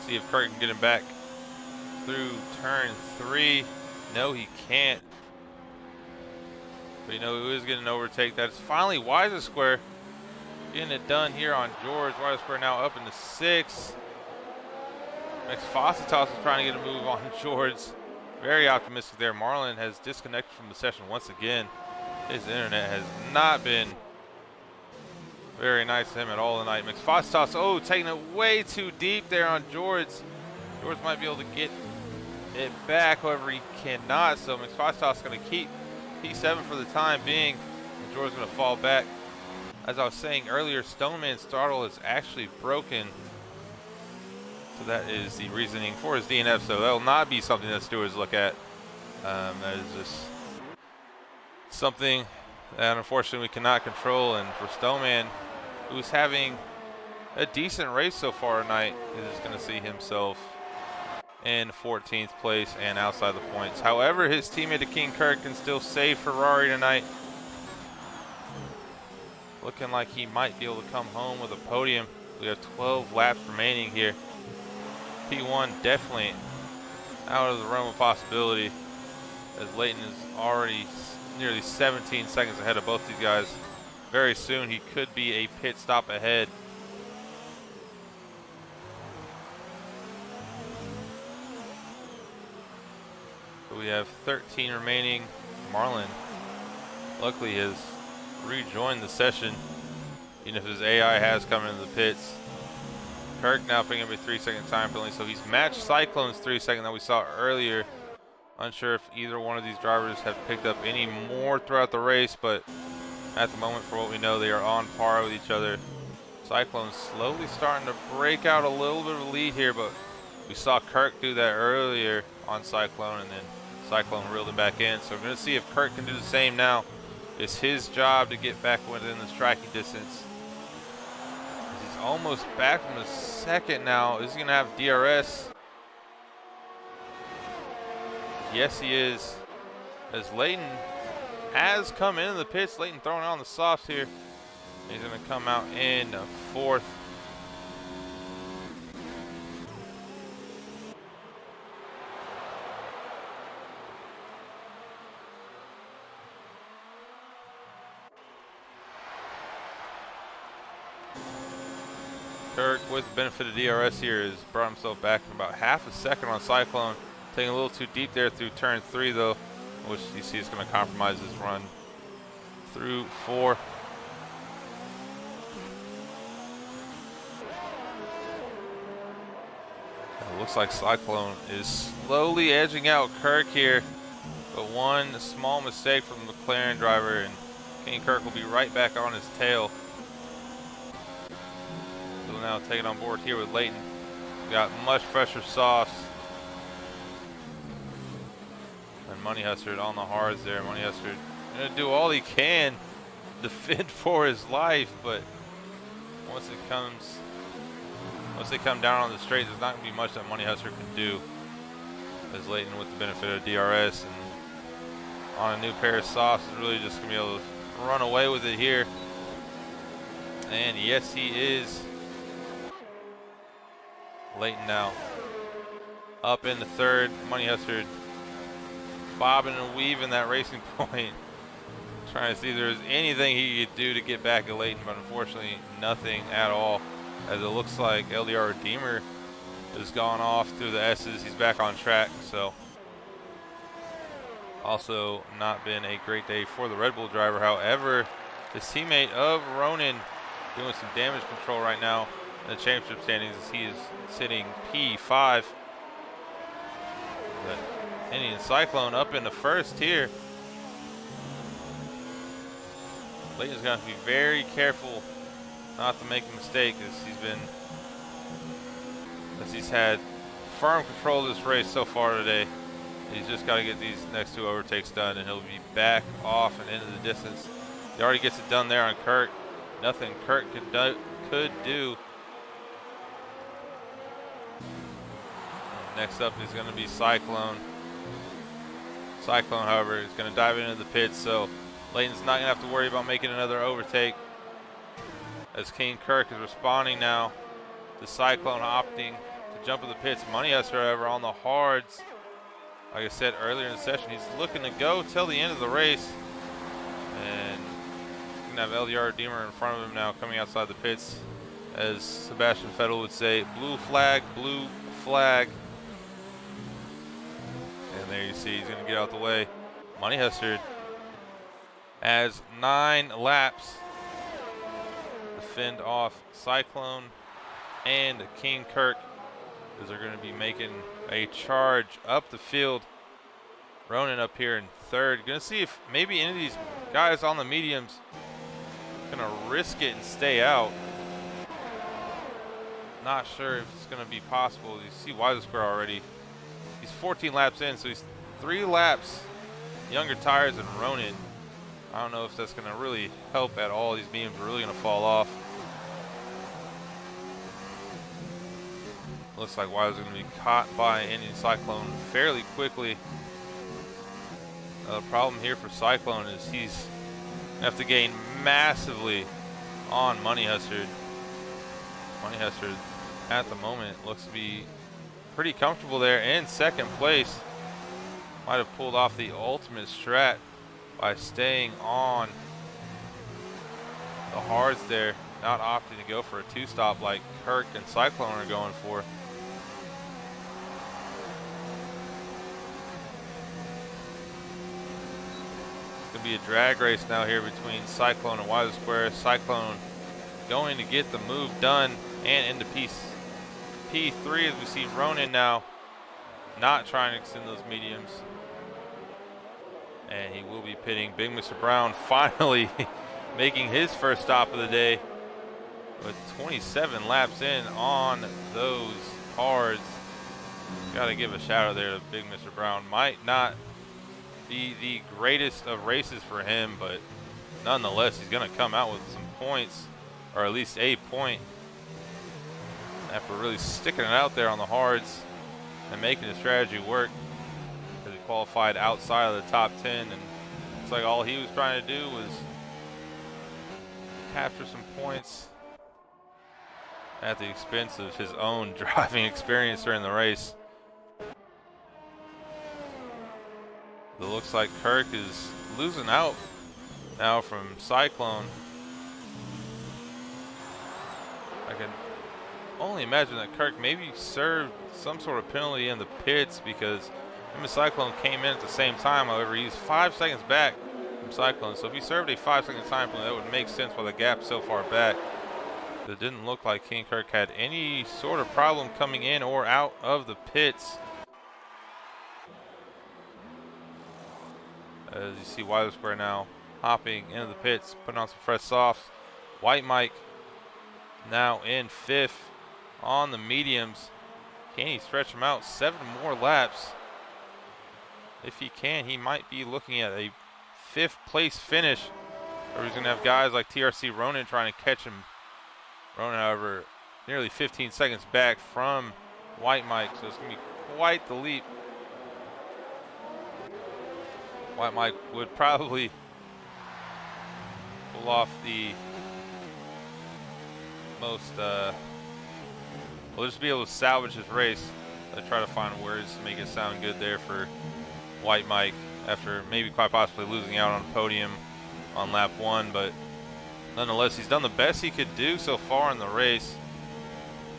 [SPEAKER 1] See if Kirk can get him back through turn 3. No, he can't. But you know who is getting an overtake? That's finally Weiser Square getting it done here on George. Weiser Square now up into 6. Next, Fossitas is trying to get a move on George. Very optimistic there. Marlon has disconnected from the session once again. His internet has not been very nice to him at all tonight. McFossitas, oh, taking it way too deep there on George. George might be able to get it back, however he cannot. So McFossitas is going to keep P7 for the time being. And George's going to fall back. As I was saying earlier, Stoneman's throttle is actually broken. So that is the reasoning for his DNF. So that will not be something that stewards look at. That is just something that unfortunately we cannot control. And for Stoneman, who's having a decent race so far tonight, is going to see himself in 14th place and outside the points. However, his teammate King Kirk can still save Ferrari tonight. Looking like he might be able to come home with a podium. We have 12 laps remaining here. P1 definitely out of the realm of possibility, as Leighton is already nearly 17 seconds ahead of both these guys. Very soon he could be a pit stop ahead. So we have 13 remaining. Marlon luckily has rejoined the session, even if his AI has come into the pits. Kirk now picking up a 3-second time penalty, so he's matched Cyclone's 3-second that we saw earlier. Unsure if either one of these drivers have picked up any more throughout the race, but at the moment, for what we know, they are on par with each other. Cyclone slowly starting to break out a little bit of a lead here, but we saw Kirk do that earlier on Cyclone, and then Cyclone reeled him back in. So we're going to see if Kirk can do the same now. It's his job to get back within the striking distance. He's almost back from the second now. Is he going to have DRS? Yes, he is. As Leighton has come into the pits. Leighton throwing on the softs here. He's going to come out in 4th. Kirk, with the benefit of DRS here, has brought himself back in about half a second on Cyclone. Taking a little too deep there through turn 3 though, which you see is going to compromise his run through 4. It looks like Cyclone is slowly edging out Kirk here, but one small mistake from the McLaren driver and King Kirk will be right back on his tail. So now taking on board here with Leighton. Got much fresher softs. And Money Hustard on the hards there. Money Hustard gonna do all he can to defend for his life, but once they come down on the straight, there's not gonna be much that Money Hustler can do. As Leighton, with the benefit of DRS and on a new pair of softs, is really just gonna be able to run away with it here. And yes, he is. Leighton now up in the third. Money Hustler bobbing and weaving that racing point, trying to see if there's anything he could do to get back at Leighton, but unfortunately nothing at all, as it looks like LDR Redeemer has gone off through the S's. He's back on track, so also not been a great day for the Red Bull driver. However, his teammate of Ronan doing some damage control right now in the championship standings, as he is sitting P5. But Indian Cyclone up in the first here. Leighton's going to be very careful not to make a mistake, as he's had firm control of this race so far today. He's just got to get these next two overtakes done, and he'll be back off and into the distance. He already gets it done there on Kirk. Nothing Kirk could do. Next up is going to be Cyclone. Cyclone, however, is going to dive into the pits, so Leighton's not going to have to worry about making another overtake, as King Kirk is responding now to Cyclone opting to jump in the pits. Money Hustler, however, on the hards. Like I said earlier in the session, he's looking to go till the end of the race. And he's going to have LDR Redeemer in front of him now, coming outside the pits. As Sebastian Vettel would say, blue flag, blue flag. And there you see he's going to get out the way. Money Hustler has 9 laps to fend off Cyclone and King Kirk, as they're going to be making a charge up the field. Ronan up here in third. Going to see if maybe any of these guys on the mediums going to risk it and stay out. Not sure if it's going to be possible. You see Wise Square already. He's 14 laps in, so he's 3 laps younger tires than Ronan. I don't know if that's going to really help at all. These mediums are really going to fall off. Looks like Wise is going to be caught by Indian Cyclone fairly quickly. The problem here for Cyclone is he's going to have to gain massively on Money Hustard. Money Hustard at the moment looks to be pretty comfortable there in second place. Might have pulled off the ultimate strat by staying on the hards there, not opting to go for a 2-stop like Kirk and Cyclone are going for. It's going to be a drag race now here between Cyclone and Wise Square. Cyclone going to get the move done and into P3, as we see Ronan now not trying to extend those mediums. And he will be pitting. Big Mr. Brown finally making his first stop of the day with 27 laps in on those hards. Got to give a shout out there to Big Mr. Brown. Might not be the greatest of races for him, but nonetheless, he's going to come out with some points, or at least a point, after really sticking it out there on the hards and making the strategy work. Because he qualified outside of the top 10, and it's like all he was trying to do was capture some points at the expense of his own driving experience during the race. It looks like Kirk is losing out now from Cyclone. I can only imagine that Kirk maybe served some sort of penalty in the pits, because him and Cyclone came in at the same time. However, he's 5 seconds back from Cyclone, so if he served a 5-second time penalty, that would make sense why the gap's so far back. It didn't look like King Kirk had any sort of problem coming in or out of the pits. As you see Wilder Square now hopping into the pits, putting on some fresh softs. White Mike now in 5th on the mediums. Can he stretch him out 7 more laps? If he can, he might be looking at a 5th place finish. Or he's going to have guys like TRC Ronan trying to catch him. Ronan, however, nearly 15 seconds back from White Mike, so it's going to be quite the leap. White Mike would probably pull off the most, we'll just be able to salvage his race. I try to find words to make it sound good there for White Mike after maybe quite possibly losing out on a podium on lap 1, but nonetheless, he's done the best he could do so far in the race,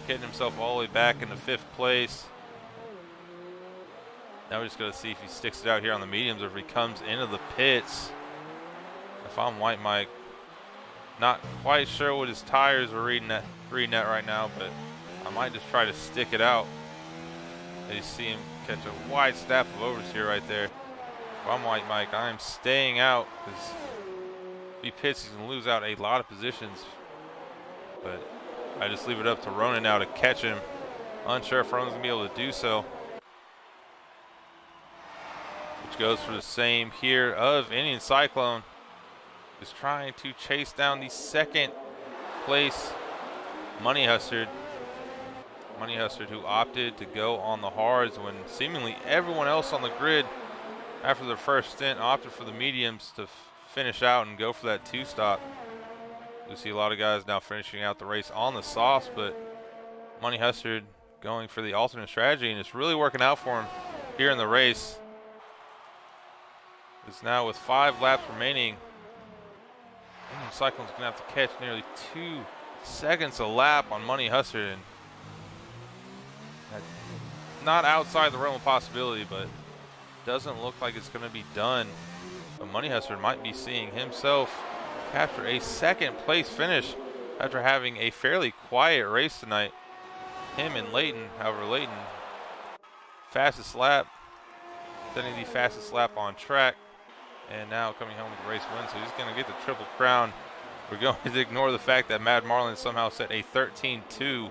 [SPEAKER 1] getting himself all the way back into 5th place. Now we're just going to see if he sticks it out here on the mediums or if he comes into the pits. If I'm White Mike, not quite sure what his tires are reading at right now, but I might just try to stick it out. And you see him catch a wide snap of oversteer right there. If I'm White Mike, I am staying out because if he pits, he's going to lose out a lot of positions. But I just leave it up to Ronan now to catch him. Unsure if Ronan's going to be able to do so. Which goes for the same here of Indian Cyclone. Is trying to chase down the 2nd place Money Hustard. Money Hustard, who opted to go on the hards when seemingly everyone else on the grid after their first stint opted for the mediums to finish out and go for that 2-stop. You see a lot of guys now finishing out the race on the softs, but Money Hustard going for the alternate strategy, and it's really working out for him here in the race. It's now with 5 laps remaining. Indian Cyclone's going to have to catch nearly 2 seconds a lap on Money Hustard, and not outside the realm of possibility, but doesn't look like it's going to be done. But Money Hustard might be seeing himself capture a 2nd place finish after having a fairly quiet race tonight. Him and Layton, however, Layton fastest lap, setting the fastest lap on track, and now coming home with the race win, so he's going to get the Triple Crown. We're going to ignore the fact that Mad Marlin somehow set a 13-2.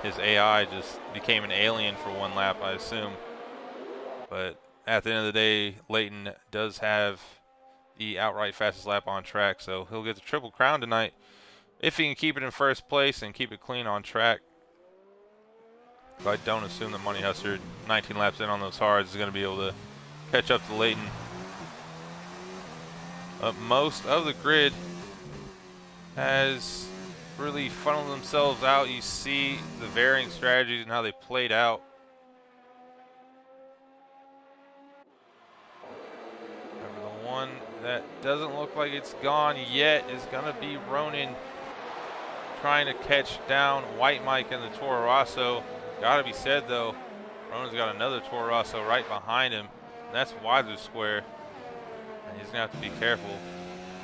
[SPEAKER 1] His AI just became an alien for 1 lap, I assume. But at the end of the day, Layton does have the outright fastest lap on track, so he'll get the Triple Crown tonight if he can keep it in 1st place and keep it clean on track. But I don't assume that Money Hustard, 19 laps in on those hards, is going to be able to catch up to Layton. Most of the grid has really funneled themselves out. You see the varying strategies and how they played out. The one that doesn't look like it's gone yet is going to be Ronan trying to catch down White Mike in the Toro Rosso. Gotta be said though, Ronan's got another Toro Rosso right behind him, and that's Wiser Square. And he's gonna have to be careful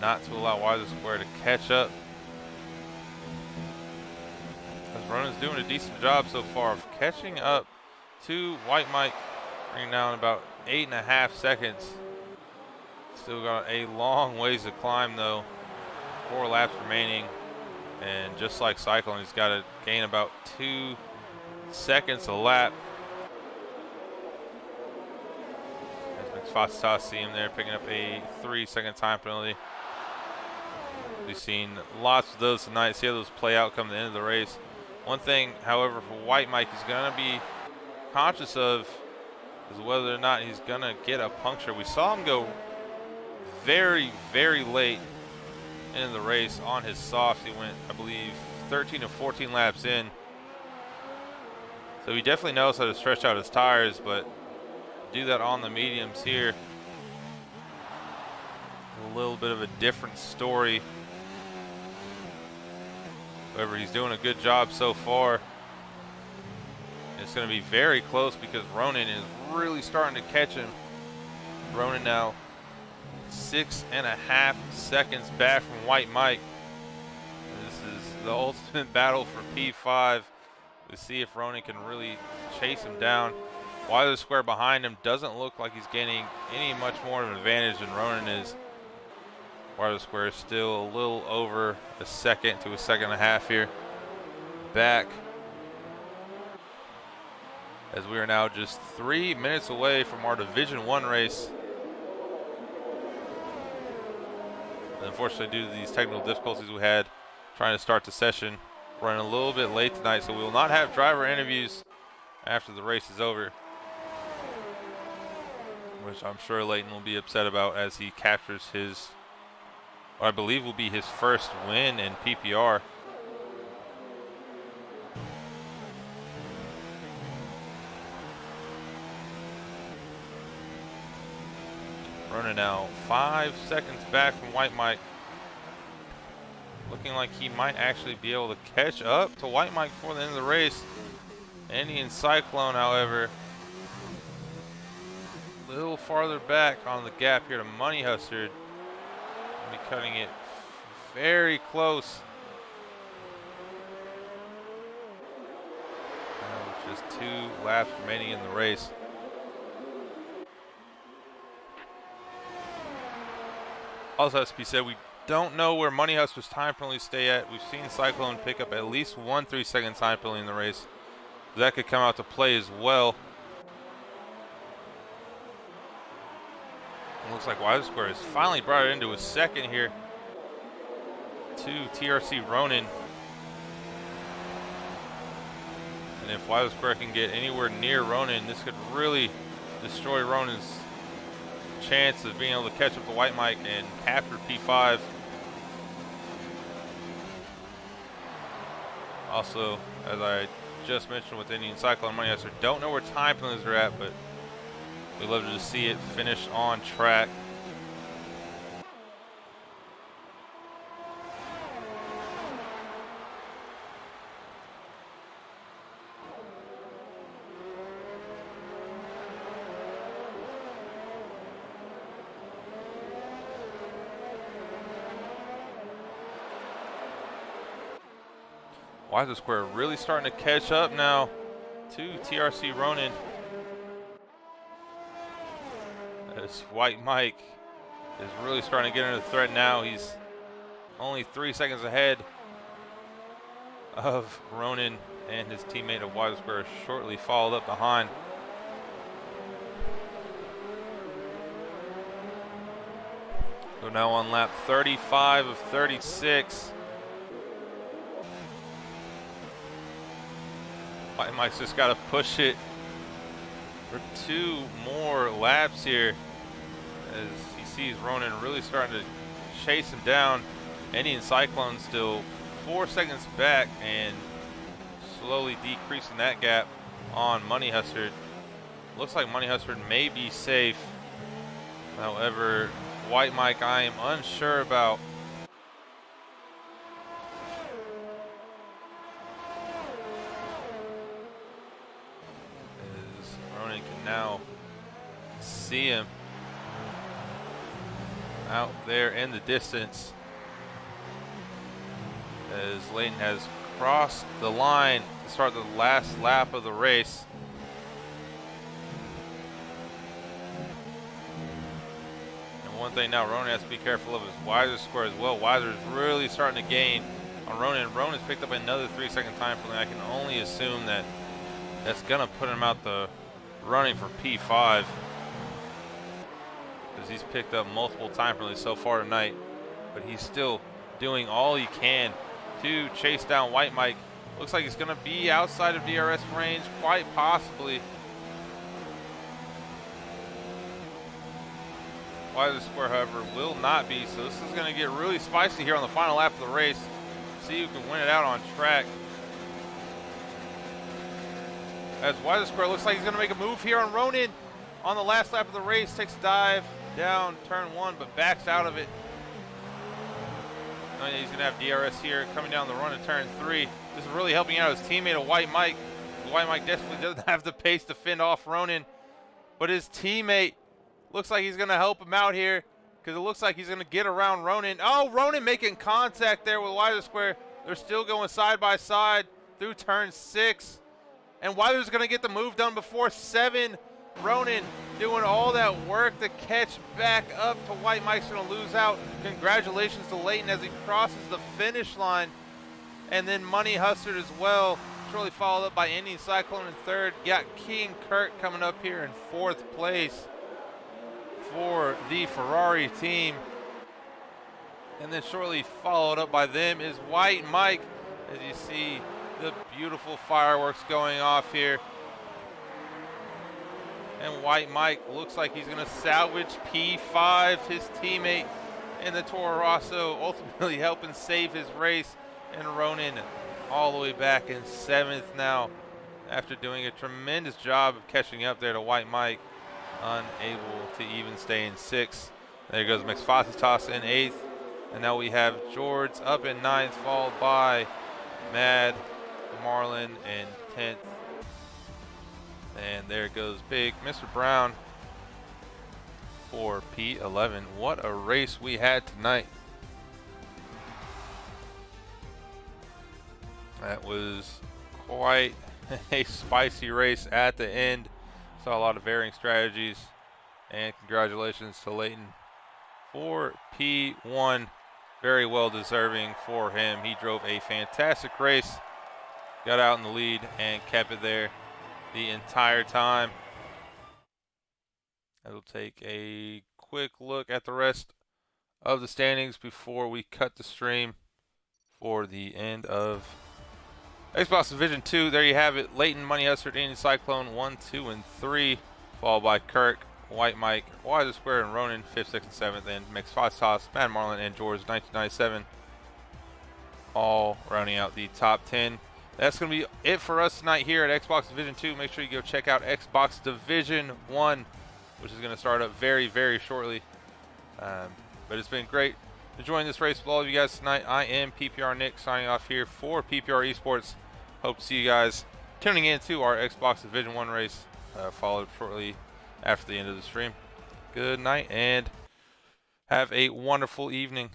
[SPEAKER 1] not to allow Wiser Square to catch up. Because Ronan's doing a decent job so far of catching up to White Mike, bringing down about 8.5 seconds. Still got a long ways to climb though. 4 laps remaining. And just like Cyclone, he's got to gain about 2 seconds a lap. As McFacitas see him there picking up a 3-second time penalty. We've seen lots of those tonight. See how those play out come to the end of the race. One thing, however, for White Mike he's going to be conscious of is whether or not he's going to get a puncture. We saw him go very, very late in the race on his softs. He went, I believe, 13 to 14 laps in. So he definitely knows how to stretch out his tires, but do that on the mediums here. A little bit of a different story. However, he's doing a good job so far. It's going to be very close because Ronan is really starting to catch him. Ronan now 6.5 seconds back from White Mike. This is the ultimate battle for P5 to see if Ronan can really chase him down. Weiler Square behind him doesn't look like he's gaining any much more of an advantage than Ronan is. Weiler Square is still a little over a second to a second and a half here back, as we are now just 3 minutes away from our Division 1 race. Unfortunately, due to these technical difficulties we had trying to start the session, running a little bit late tonight, so we will not have driver interviews after the race is over, which I'm sure Leighton will be upset about as he captures his, what I believe will be his first win in PPR. Ronan now 5 seconds back from White Mike. Looking like he might actually be able to catch up to White Mike before the end of the race. Indian Cyclone, however, a little farther back on the gap here to Money Hustard. Be cutting it very close. With just 2 laps remaining in the race. Also has to be said, we don't know where Money Hustler's time penalties stay at. We've seen Cyclone pick up at least 1 3-second time penalty in the race. That could come out to play as well. It looks like Weiler Square has finally brought it into a second here to TRC Ronan. And if Weiler Square can get anywhere near Ronan, this could really destroy Ronan's chance of being able to catch up to White Mike and capture P5. Also, as I just mentioned with Indian Cyclone Money Hustler, don't know where time penalties are at, but we'd love to just see it finish on track. Weiser Square really starting to catch up now to TRC Ronan. As White Mike is really starting to get into the threat now. He's only 3 seconds ahead of Ronan, and his teammate of Weiser Square shortly followed up behind. So now on lap 35 of 36. White Mike's just got to push it for 2 more laps here as he sees Ronan really starting to chase him down. Indian Cyclone still 4 seconds back and slowly decreasing that gap on Money Hustard. Looks like Money Hustard may be safe. However, White Mike I am unsure about. Now see him out there in the distance as Leighton has crossed the line to start the last lap of the race. And one thing now Ronan has to be careful of is Weiser Square as well. Weiser is really starting to gain on Ronan. Ronan's picked up another 3-second time penalty. I can only assume that that's gonna put him out the running for P5, because he's picked up multiple time penalties so far tonight, but he's still doing all he can to chase down White Mike. Looks like he's going to be outside of DRS range, quite possibly. Weiser Square, however, will not be, so this is going to get really spicy here on the final lap of the race. See who can win it out on track. As Weiser Square looks like he's going to make a move here on Ronan on the last lap of the race. Takes a dive down turn 1, but backs out of it. Oh, yeah, he's going to have DRS here coming down the run to turn 3. This is really helping out his teammate of White Mike. White Mike definitely doesn't have the pace to fend off Ronan, but his teammate looks like he's going to help him out here, because it looks like he's going to get around Ronan. Oh, Ronan making contact there with Weiser Square. They're still going side by side through turn 6. And Weiler's going to get the move done before 7. Ronan doing all that work to catch back up to White Mike's going to lose out. Congratulations to Leighton as he crosses the finish line. And then Money Hustard as well. Shortly followed up by Indian Cyclone in 3rd. Got King Kurt coming up here in 4th place for the Ferrari team. And then shortly followed up by them is White Mike, as you see the beautiful fireworks going off here. And White Mike looks like he's going to salvage P5, his teammate in the Toro Rosso, ultimately helping save his race. And Ronan all the way back in 7th now after doing a tremendous job of catching up there to White Mike, unable to even stay in 6th. There goes Mix Fositas in 8th. And now we have George up in 9th, followed by Mad Marlin in 10th. And there goes big Mr. Brown for P11. What a race we had tonight. That was quite a spicy race at the end. Saw a lot of varying strategies. And congratulations to Leighton for P1. Very well deserving for him. He drove a fantastic race, got out in the lead, and kept it there the entire time. I will take a quick look at the rest of the standings before we cut the stream for the end of Xbox Division 2. There you have it. Leighton, Money Hustard, Indian Cyclone 1, 2, and 3, followed by Kirk, White Mike, Wiser Square, and Ronan 5th, 6th, and 7th, and Mix Fositas, Mad Marlin, and George 1997, all rounding out the top 10. That's going to be it for us tonight here at Xbox Division 2. Make sure you go check out Xbox Division 1, which is going to start up very, very shortly. But it's been great enjoying this race with all of you guys tonight. I am PPR Nick signing off here for PPR Esports. Hope to see you guys tuning in to our Xbox Division 1 race, followed shortly after the end of the stream. Good night and have a wonderful evening.